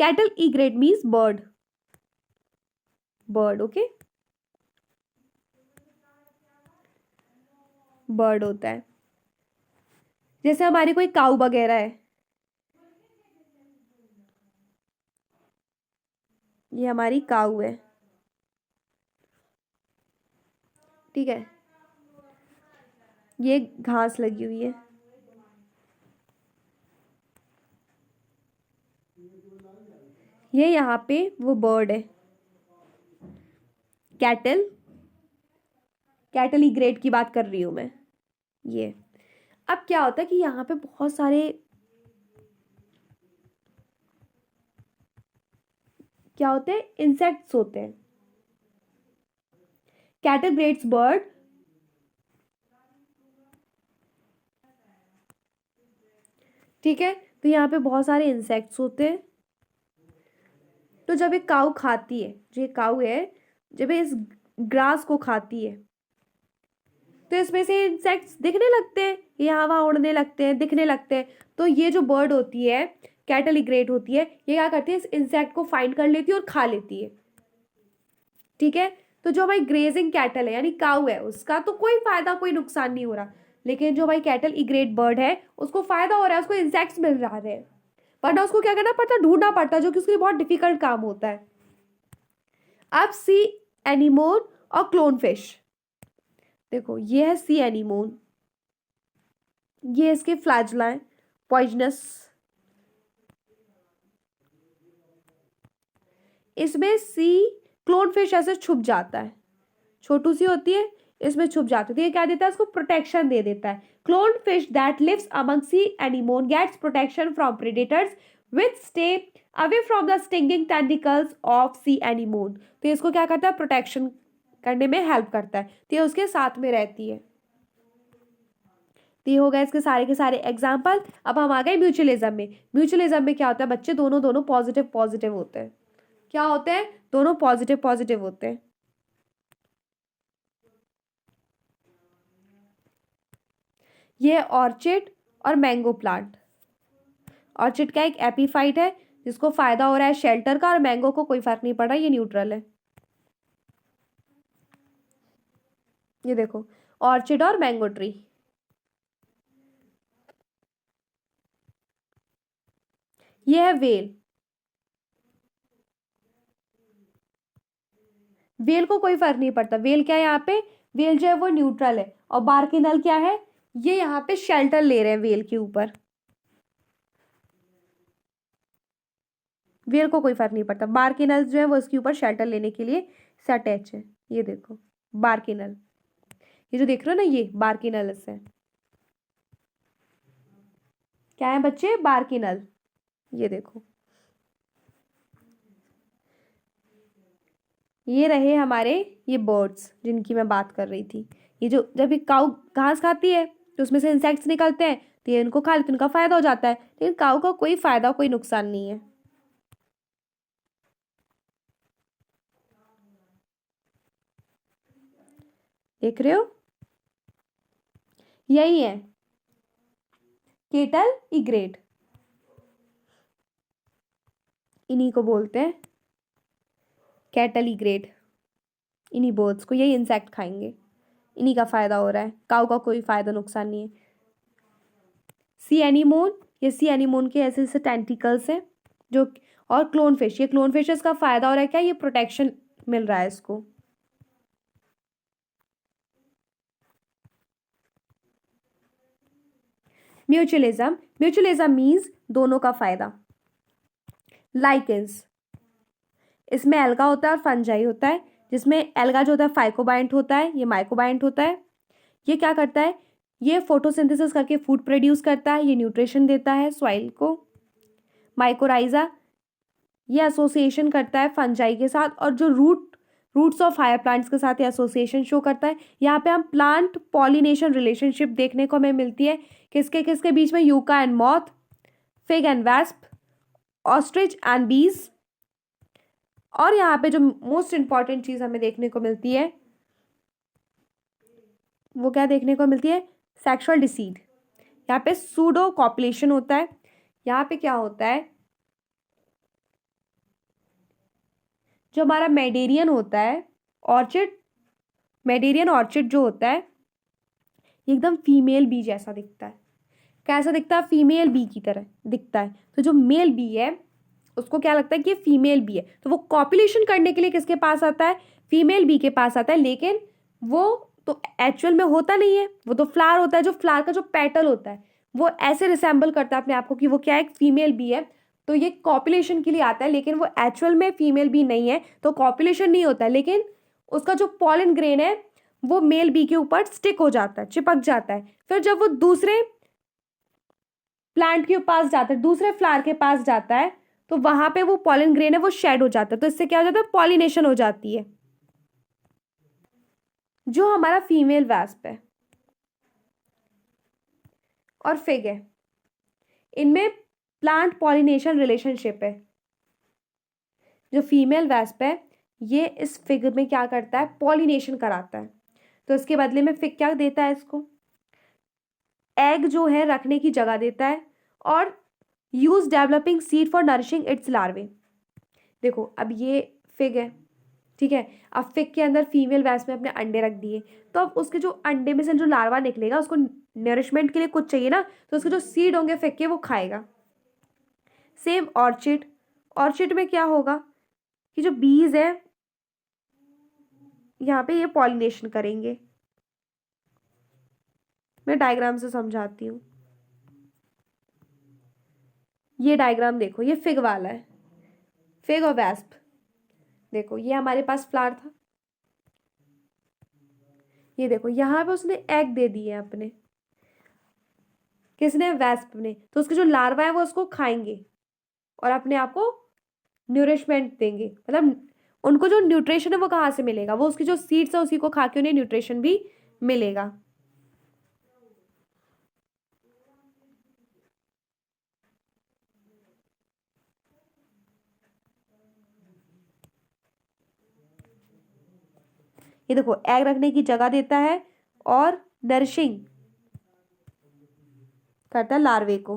Speaker 1: cattle egret means bird, bird, okay, bird होता है। जैसे हमारी कोई काऊ वगैरह है, ये हमारी काऊ है। ठीक है, ये घास लगी हुई है, ये यहाँ पे वो बर्ड है, कैटल, कैटल इग्रेट की बात कर रही हूँ मैं। ये अब क्या होता है कि यहाँ पे बहुत सारे क्या होते हैं, इंसेक्ट्स होते हैं। कैटल ग्रेट्स बर्ड, ठीक है, तो यहाँ पे बहुत सारे इंसेक्ट्स होते हैं। तो जब एक काऊ खाती है, जो ये काऊ है, जब ये इस ग्रास को खाती है तो इसमें से इंसेक्ट्स दिखने लगते हैं, यहाँ वहाँ उड़ने लगते हैं, दिखने लगते हैं। तो ये जो बर्ड होती है, कैटल इग्रेट होती है, ये क्या करती है, इस इंसेक्ट को फाइंड कर लेती है और खा लेती है। ठीक है, तो जो भाई ग्रेजिंग कैटल है यानी काऊ है, उसका तो कोई फायदा कोई नुकसान नहीं हो रहा, लेकिन जो भाई कैटल इग्रेट बर्ड है उसको फायदा हो रहा है, उसको इंसेक्ट्स मिल रहा है, वरना उसको क्या करना पड़ता, ढूंढना पड़ता, जो कि उसके लिए बहुत डिफिकल्ट काम होता है। अब सी एनीमोन और क्लोन फिश, देखो ये है सी एनीमोन, ये इसके फ्लैजुला है, पॉइजनस। इसमें सी क्लोन फिश ऐसे छुप जाता है, छोटू सी होती है, इसमें छुप जाती है, तो ये क्या देता है, इसको प्रोटेक्शन दे देता है। Clown fish that lives among sea anemone gets protection from predators which stay away from the stinging tentacles of sea anemone. तो इसको क्या करता है, प्रोटेक्शन करने में हेल्प करता है, तो ये उसके साथ में रहती है। तो ये हो गए इसके सारे के सारे एग्जाम्पल। अब हम आ गए म्यूचुअलिज्म में। म्यूचुअलिज्म में क्या होता है, बच्चे दोनों दोनों पॉजिटिव पॉजिटिव होते हैं। क्या होते हैं, दोनों पॉजिटिव पॉजिटिव होते हैं। ये ऑर्चिड और मैंगो प्लांट। ऑर्चिड का एक एपीफाइट है जिसको फायदा हो रहा है शेल्टर का, और मैंगो को कोई फर्क नहीं पड़ रहा, ये न्यूट्रल है। ये देखो ऑर्चिड और मैंगो ट्री। ये है वेल, वेल को कोई फर्क नहीं पड़ता, वेल क्या है यहाँ पे, वेल जो है वो न्यूट्रल है। और बार्किनल क्या है, ये यहाँ पे शेल्टर ले रहे हैं वेल के ऊपर, वेल को कोई फर्क नहीं पड़ता। बार्किनल जो है वो इसके ऊपर शेल्टर लेने के लिए से अटैच है। ये देखो बार्किनल, ये जो देख रहे हो ना, ये बार्किनल है। क्या है बच्चे, बार्किनल। ये देखो, ये रहे हमारे ये बर्ड्स जिनकी मैं बात कर रही थी। ये जो जब एक काऊ घास खाती है तो उसमें से इंसेक्ट्स निकलते हैं, तो ये इनको खा लेते हैं, इनका फायदा हो जाता है, लेकिन काऊ का कोई फायदा कोई नुकसान नहीं है। देख रहे हो, यही है केटल इग्रेट, इन्हीं को बोलते हैं कैटल इग्रेट। इन्हीं बर्ड्स को यही इंसेक्ट खाएंगे, इन्हीं का फायदा हो रहा है, काऊ का कोई फायदा नुकसान नहीं है। सी एनीमोन, ये सी एनीमोन के ऐसे ऐसे टेंटिकल्स हैं जो, और क्लोन फिश, ये क्लोन फिश, इसका फायदा हो रहा है क्या, ये प्रोटेक्शन मिल रहा है इसको। म्यूचुअलिज्म, म्यूचुअलिज्म मीन्स दोनों का फायदा। लाइकेंस, इसमें एल्गा होता है और फंजाई होता है, जिसमें एल्गा जो होता है फाइकोबाइंट होता है, ये माइकोबाइंट होता है। ये क्या करता है, ये फोटोसिंथेसिस करके फूड प्रोड्यूस करता है, ये न्यूट्रिशन देता है सॉइल को। माइकोराइजा, ये एसोसिएशन करता है फंजाई के साथ, और जो रूट्स ऑफ हायर प्लांट्स के साथ ये एसोसिएशन शो करता है। यहाँ पे हम प्लांट पॉलिनेशन रिलेशनशिप देखने को हमें मिलती है, किसके किसके बीच में, yucca and moth, fig and wasp, ostrich and बीज। और यहाँ पे जो मोस्ट इंपॉर्टेंट चीज हमें देखने को मिलती है, वो क्या देखने को मिलती है, सेक्सुअल डिसीड। यहाँ पे सूडो कॉपुलेशन होता है। यहाँ पे क्या होता है, जो हमारा मेडेरियन होता है ऑर्चिड, मेडेरियन ऑर्चिड जो होता है, ये एकदम फीमेल बी जैसा दिखता है। कैसा दिखता है, फीमेल बी की तरह दिखता है। तो जो मेल बी है उसको क्या लगता है कि ये फीमेल बी है, तो वो कॉपुलेशन करने के लिए किसके पास आता है, फीमेल बी के पास आता है, लेकिन वो तो एक्चुअल में होता नहीं है, वो तो फ्लावर होता है। जो फ्लावर का जो पेटल होता है वो ऐसे रिसेंबल करता है अपने आप को कि वो क्या है, एक फीमेल बी है, तो ये कॉपुलेशन के लिए आता है, लेकिन वो एक्चुअल में फीमेल बी नहीं है, तो कॉपुलेशन नहीं होता है, लेकिन उसका जो पॉलन ग्रेन है वो मेल बी के ऊपर स्टिक हो जाता है, चिपक जाता है। फिर जब वो दूसरे प्लांट के पास जाता है, दूसरे फ्लावर के पास जाता है, तो वहां पे वो पॉलन ग्रेन है वो शेड हो जाता है, तो इससे क्या हो जाता है, पॉलिनेशन हो जाती है। जो हमारा फीमेल वैस्प है और फिग है, इनमें प्लांट पॉलिनेशन रिलेशनशिप है। जो फीमेल वैस्प है ये इस फिग में क्या करता है, पॉलिनेशन कराता है, तो इसके बदले में फिग क्या देता है, इसको एग जो है रखने की जगह देता है, और use developing seed for nourishing its larvae. देखो अब ये फिग है, ठीक है, अब फिग के अंदर फीमेल वैस्प में अपने अंडे रख दिए, तो अब उसके जो अंडे में से जो लार्वा निकलेगा उसको नरिशमेंट के लिए कुछ चाहिए ना, तो उसके जो सीड होंगे फिग के वो खाएगा। सेम ऑर्चिड, ऑर्चिड में क्या होगा कि जो बीज है यहाँ पे ये पॉलिनेशन करेंगे। मैं डायग्राम से समझाती हूँ। ये डायग्राम देखो, ये फिग वाला है, फिग और वैस्प। देखो ये हमारे पास फ्लावर था, ये देखो यहाँ पे उसने एग दे दिए अपने, किसने, वैस्प ने, तो उसके जो लार्वा है वो उसको खाएंगे और अपने आप को न्यूरिशमेंट देंगे। मतलब उनको जो न्यूट्रिशन है वो कहाँ से मिलेगा, वो उसकी जो सीड्स है उसी को खा के उन्हें न्यूट्रिशन भी मिलेगा। ये देखो एग रखने की जगह देता है और नरिशिंग करता है लार्वे को,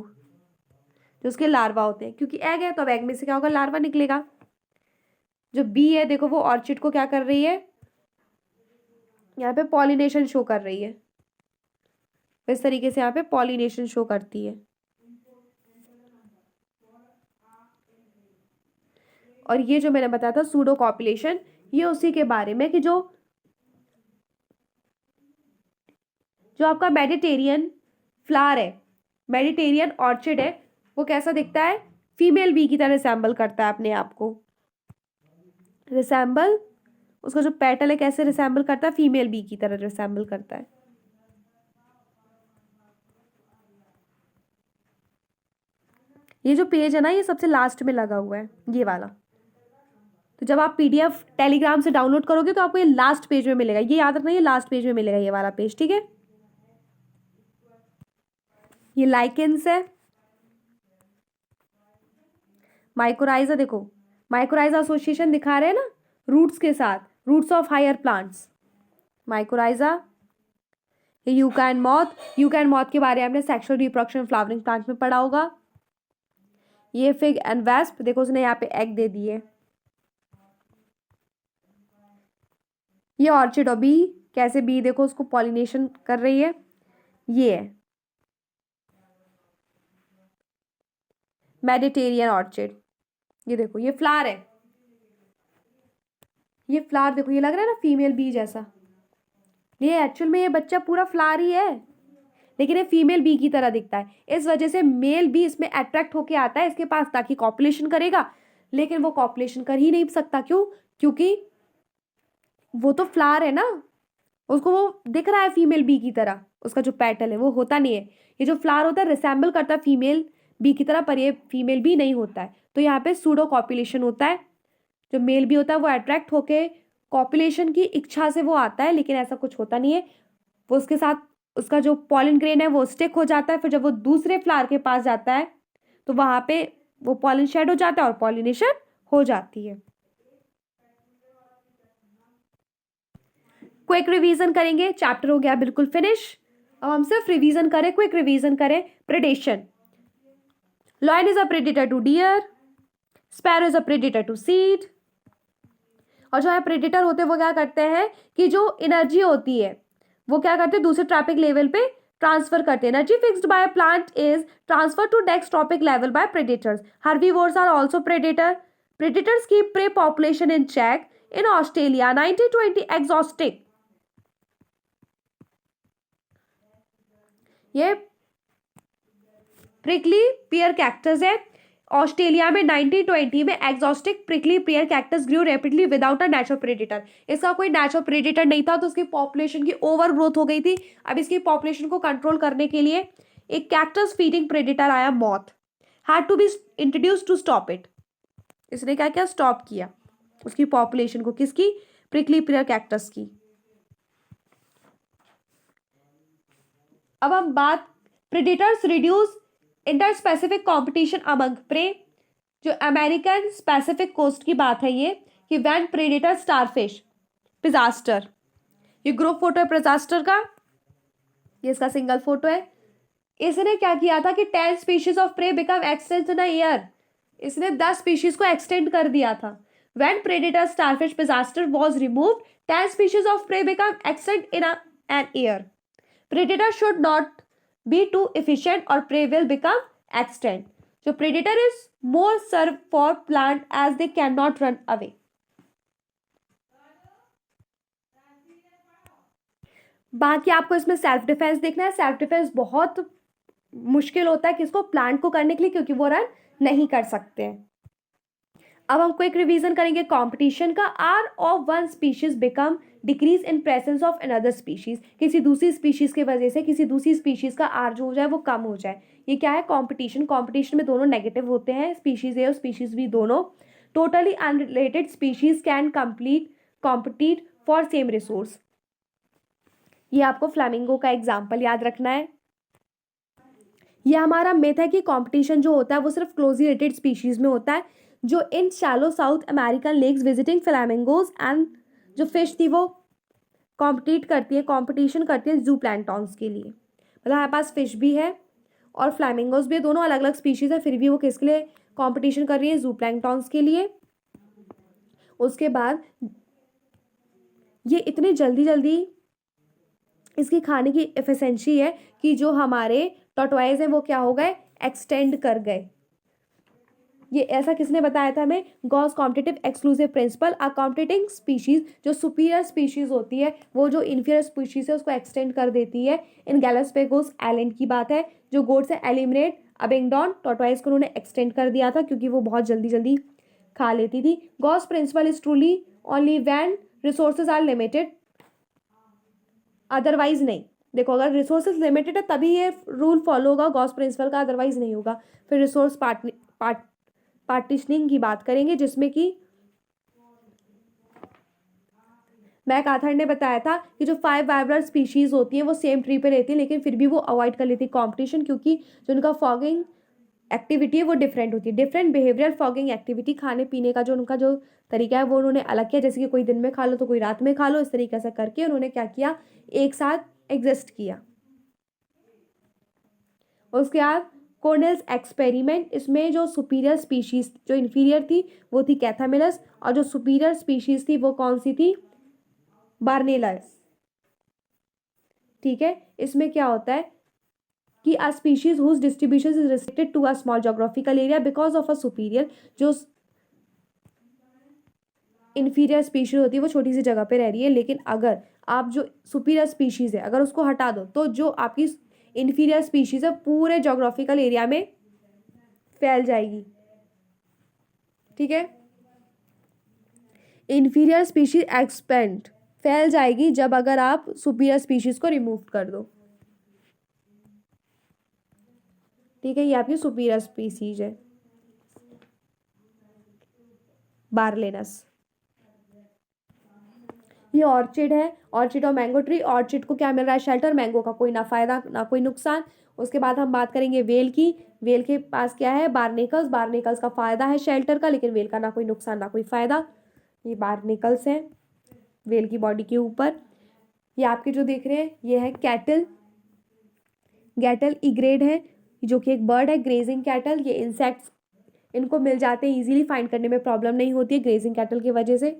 Speaker 1: जो उसके लार्वा होते हैं, क्योंकि एग है तो अब एग में से क्या होगा, लार्वा निकलेगा। जो बी है देखो वो ऑर्चिड को क्या कर रही है, यहाँ पे पॉलिनेशन शो कर रही है, इस तरीके से यहाँ पे पॉलिनेशन शो करती है। और ये जो मैंने बताया था सूडो कॉपुलेशन, ये उसी के बारे में कि जो आपका मेडिटेरियन फ्लावर है, मेडिटेरियन ऑर्चिड है, वो कैसा दिखता है, फीमेल बी की तरह रिसेंबल करता है अपने आप को। रिसेंबल, उसका जो पेटल है कैसे रिसेंबल करता है, फीमेल बी की तरह रिसेंबल करता है। ये जो पेज है ना ये सबसे लास्ट में लगा हुआ है, ये वाला, तो जब आप पीडीएफ टेलीग्राम से डाउनलोड करोगे तो आपको ये लास्ट पेज में मिलेगा, ये याद रखना, ये लास्ट पेज में मिलेगा ये वाला पेज, ठीक है। ये लाइकेंस है, माइकोराइजा, देखो माइकोराइजा एसोसिएशन दिखा रहे हैं ना रूट्स के साथ, roots of higher plants, mycorrhiza. ये yucca and moth, yucca and moth के बारे में आपने सेक्सुअल रिप्रोडक्शन फ्लावरिंग प्लांट में पढ़ा होगा। ये फिग एंड वैस्प, देखो उसने यहाँ पे एग दे दिए। ये ऑर्चिड और बी, कैसे बी देखो उसको पॉलिनेशन कर रही है, ये है मेडिटेरियन ऑर्चिड। ये देखो ये फ्लावर है, ये फ्लावर देखो, ये लग रहा है ना फीमेल बी जैसा, ये एक्चुअल में ये बच्चा पूरा फ्लावर ही है, लेकिन ये फीमेल बी की तरह दिखता है। इस वजह से मेल बी इसमें अट्रैक्ट होके आता है इसके पास ताकि कॉपुलेशन करेगा, लेकिन वो कॉपुलेशन कर ही नहीं सकता। क्यों, क्योंकि वो तो फ्लावर है ना, उसको वो दिख रहा है फीमेल बी की तरह, उसका जो पेटल है वो होता नहीं है। ये जो फ्लावर होता है रिसेंबल करता है फीमेल बी की तरह, पर ये फीमेल बी नहीं होता है, तो यहाँ पे सूडो कॉपुलेशन होता है। जो मेल बी होता है वो अट्रैक्ट होके कॉपुलेशन की इच्छा से वो आता है, लेकिन ऐसा कुछ होता नहीं है। वो उसके साथ उसका जो पॉलन ग्रेन है वो स्टिक हो जाता है, फिर जब वो दूसरे फ्लावर के पास जाता है तो वहां पे वो पॉलन शेड हो जाता है और पॉलिनेशन हो जाती है। क्विक रिवीजन करेंगे, चैप्टर हो गया बिल्कुल फिनिश। अब हम सिर्फ रिवीजन करें, क्विक रिवीजन करें। Predation, lion is a predator to deer, sparrow is a predator to seed. और जो है प्रेडेटर होते हैं वो क्या करते हैं कि जो एनर्जी होती है वो क्या करते हैं दूसरे ट्रॉपिक लेवल पे ट्रांसफर करते हैं। Energy fixed by plant is transfer to next trophic level by predators. Herbivores are also predator. Predators keep prey population in check. In Australia 90-20 exhausting ये प्रिकली पियर कैक्टस है। Australia में 1920 में exotic prickly pear cactus grew rapidly without a natural predator. इसका कोई natural predator नहीं था, तो उसकी पॉपुलेशन की ओवर ग्रोथ हो गई थी। अब इसकी पॉपुलेशन को कंट्रोल करने के लिए एक कैक्टस फीडिंग प्रेडेटर आया, moth, had to be introduce to stop it. इसने क्या किया, स्टॉप किया उसकी पॉपुलेशन को, किसकी, प्रिकली पियर कैक्टस की। अब हम बात, predators reduce inter specific competition among prey. जो अमेरिकन स्पेसिफिक कोस्ट की बात है ये, कि व्हेन प्रेडेटर स्टारफिश पिजास्टर, ये ग्रुप फोटो है पिजास्टर का, ये इसका सिंगल फोटो है। इसने क्या किया था कि 10 species of prey become extinct in a year. इसने 10 स्पीशीज को एक्सटेंड कर दिया था। When predator starfish Pisaster was removed, 10 species of prey become extinct in an year. Predator should not be too efficient or prey will become extinct. So predator is more served for plant as they cannot run away. बाकी आपको इसमें self defence देखना है। Self defence बहुत मुश्किल होता है किसको, प्लांट को करने के लिए, क्योंकि वो रन नहीं कर सकते हैं। अब हम क्विक रिवीजन करेंगे कंपटीशन का। R of one species become decrease in presence of another species. किसी दूसरी स्पीशीज की वजह से किसी दूसरी स्पीशीज का आर जो हो जाए वो कम हो जाए, ये क्या है, कंपटीशन। कंपटीशन में दोनों नेगेटिव होते हैं, स्पीशीज ए और स्पीशीज बी दोनों। Totally unrelated species can compete for same resource. ये आपको फ्लैमिंगो का एग्जाम्पल याद रखना है। ये हमारा मिथ है कि कंपटीशन जो होता है वो सिर्फ क्लोजली रिलेटेड स्पीशीज में होता है। जो in shallow South American lakes visiting flamingos and जो फिश थी वो कंपटीशन करती है जू प्लैंटॉन्स के लिए। मतलब हमारे पास फिश भी है और फ्लैमिंगोज भी है, दोनों अलग अलग स्पीशीज है, फिर भी वो किसके लिए कंपटीशन कर रही है, जू प्लैंटॉन्स के लिए। उसके बाद ये इतनी जल्दी जल्दी इसकी खाने की एफिशिएंसी है कि जो हमारे टॉर्टोइज हैं वो क्या हो गए, एक्सटेंड कर गए। ये ऐसा किसने बताया था हमें, गॉस कॉम्पिटिटिव एक्सक्लूसिव प्रिंसिपल। अ कॉम्पिटिटिंग स्पीशीज, जो सुपीरियर स्पीशीज होती है वो जो इन्फीरियर स्पीशीज है उसको एक्सटेंड कर देती है। इन गैलापागोस आइलैंड की बात है, जो गोट्स है एलिमिनेट अबिंगडोन टॉर्टोइज को उन्होंने एक्सटेंड कर दिया था क्योंकि वो बहुत जल्दी जल्दी खा लेती थी। Gause principle is truly only when resources are limited, otherwise नहीं। देखो अगर रिसोर्सेज लिमिटेड है तभी ये रूल फॉलो होगा गॉस प्रिंसिपल का, अदरवाइज नहीं होगा। फिर रिसोर्स पार्टीशनिंग की बात करेंगे, जिसमें कि मैकआर्थर ने बताया था कि जो 5 वाइब्रल स्पीशीज होती हैं वो सेम ट्री पे रहती है, लेकिन फिर भी वो अवॉइड कर लेती है कॉम्पिटिशन, क्योंकि जो उनका फॉगिंग एक्टिविटी है वो डिफरेंट होती है। डिफरेंट बिहेवियरल फॉगिंग एक्टिविटी, खाने पीने का जो उनका जो तरीका है वो उन्होंने अलग किया। जैसे कि कोई दिन में खा लो तो कोई रात में खा लो, इस तरीके से करके उन्होंने क्या किया, एक साथ एग्जिस्ट किया। उसके बाद कोर्नेल्स एक्सपेरिमेंट, इसमें जो सुपीरियर स्पीशीज, जो इन्फीरियर थी वो थी कैथामिलस, और जो सुपीरियर स्पीशीज थी वो कौन सी थी, बार्नेलस। ठीक है, इसमें क्या होता है कि a species whose distribution is restricted to a small geographical area because of a superior, जो इन्फीरियर स्पीशीज होती है वो छोटी सी जगह पे रह रही है, लेकिन अगर आप जो सुपीरियर स्पीशीज है अगर उसको हटा दो तो जो आपकी इन्फीरियर स्पीशीज है पूरे ज्योग्राफिकल एरिया में फैल जाएगी। ठीक है, इन्फीरियर स्पीशीज एक्सपेंड फैल जाएगी जब अगर आप सुपीरियर स्पीशीज को रिमूव कर दो। ठीक है, ये आपकी सुपीरियर स्पीशीज है बार्लेनस। ये ऑर्चिड है, ऑर्चिड और मैंगो ट्री। ऑर्चिड को क्या मिल रहा है, शेल्टर, मैंगो का कोई ना फायदा ना कोई नुकसान। उसके बाद हम बात करेंगे वेल की। वेल के पास क्या है, बार्नेकल्स। बार्नेकल्स का फायदा है शेल्टर का, लेकिन वेल का ना कोई नुकसान ना कोई फायदा। ये बार्नेकल्स है वेल की बॉडी के ऊपर। ये आपके जो देख रहे हैं ये है कैटल। कैटल इग्रेड है जो कि एक बर्ड है, ग्रेजिंग कैटल। ये इंसेक्ट्स इनको मिल जाते हैं इजीली, फाइंड करने में प्रॉब्लम नहीं होती है ग्रेजिंग कैटल की वजह से।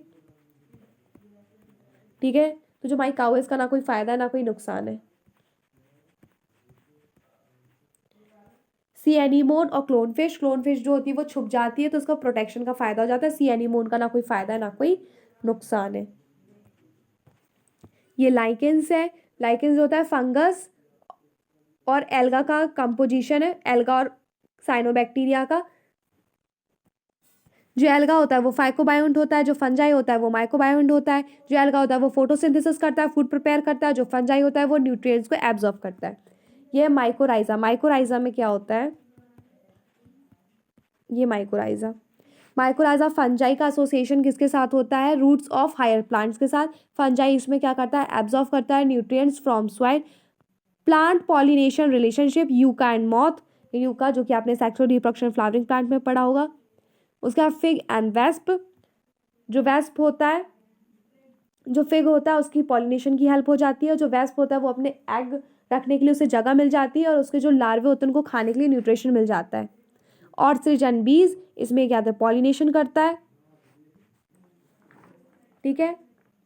Speaker 1: ठीक है, तो जो माई काऊ है इसका ना कोई फायदा ना कोई नुकसान है। सी एनीमोन और क्लोनफिश। क्लोनफिश जो होती है वो छुप जाती है तो उसका प्रोटेक्शन का फायदा हो जाता है। सी एनीमोन का ना कोई फायदा है ना कोई नुकसान है। ये लाइकेंस है। लाइकेंस होता है फंगस और एल्गा का कंपोजिशन है, एल्गा और साइनोबैक्टीरिया का। जो एल्गा होता है वो फाइकोबायोंट होता है, जो फंजाई होता है वो माइकोबायोंट होता है। जो एल्गा होता है वो फोटोसिंथेसिस करता है, फूड प्रिपेयर करता है। जो फंजाई होता है वो न्यूट्रिएंट्स को एब्जॉर्ब करता है। ये माइकोराइजा। माइकोराइजा में क्या होता है, ये माइकोराइजा। माइकोराइजा फंजाई का एसोसिएशन किसके साथ होता है, रूट्स ऑफ हायर प्लांट्स के साथ। फंजाई इसमें क्या करता है, एब्जॉर्ब करता है nutrients from soil. Plant pollination relationship, yucca and moth. Yucca जो कि आपने सेक्सुअल रिप्रोडक्शन फ्लावरिंग प्लांट में पढ़ा होगा। उसका फिग एंड वेस्प, जो वेस्प होता है, जो फिग होता है उसकी पॉलिनेशन की हेल्प हो जाती है। जो वेस्प होता है वो अपने एग रखने के लिए उसे जगह मिल जाती है और उसके जो लार्वे होते हैं उनको खाने के लिए न्यूट्रिशन मिल जाता है। ऑर्चिड एंड बीज, इसमें क्या होता है, पॉलिनेशन करता है। ठीक है,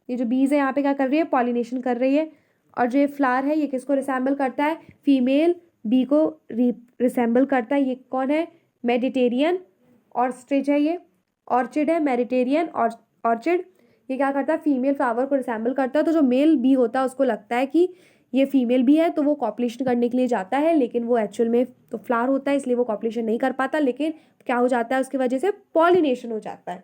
Speaker 1: ये जो बीज है यहाँ पे क्या कर रही है, पॉलिनेशन कर रही है। और जो ये फ्लावर है ये किसको रिसेंबल करता है, फीमेल बी को रिसेंबल करता है। ये कौन है, मेडिटेरियन ऑर्चिड है, ये ऑर्चिड है, मेडिटेरियन ऑर्चिड। ये क्या करता है, फीमेल फ्लावर को रिसेंबल करता है। तो जो मेल बी होता है उसको लगता है कि ये फीमेल भी है, तो वो कॉपलेशन करने के लिए जाता है, लेकिन वो एक्चुअल में तो फ्लावर होता है इसलिए वो कॉपलेशन नहीं कर पाता। लेकिन क्या हो जाता है, उसकी वजह से पॉलिनेशन हो जाता है।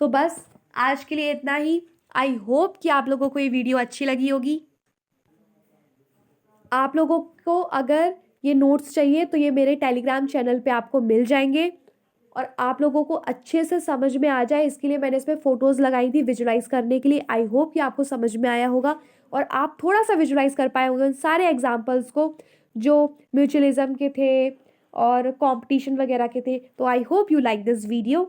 Speaker 1: तो बस आज के लिए इतना ही। आई होप कि आप लोगों को ये वीडियो अच्छी लगी होगी। आप लोगों को अगर ये नोट्स चाहिए तो ये मेरे टेलीग्राम चैनल पे आपको मिल जाएंगे। और आप लोगों को अच्छे से समझ में आ जाए इसके लिए मैंने इसमें फ़ोटोज़ लगाई थी विजुलाइज करने के लिए। आई होप कि आपको समझ में आया होगा और आप थोड़ा सा विजुलाइज कर पाए होंगे उन सारे एग्जाम्पल्स को जो म्यूचुअलिज्म के थे और कंपटीशन वगैरह के थे। तो I hope you like this video.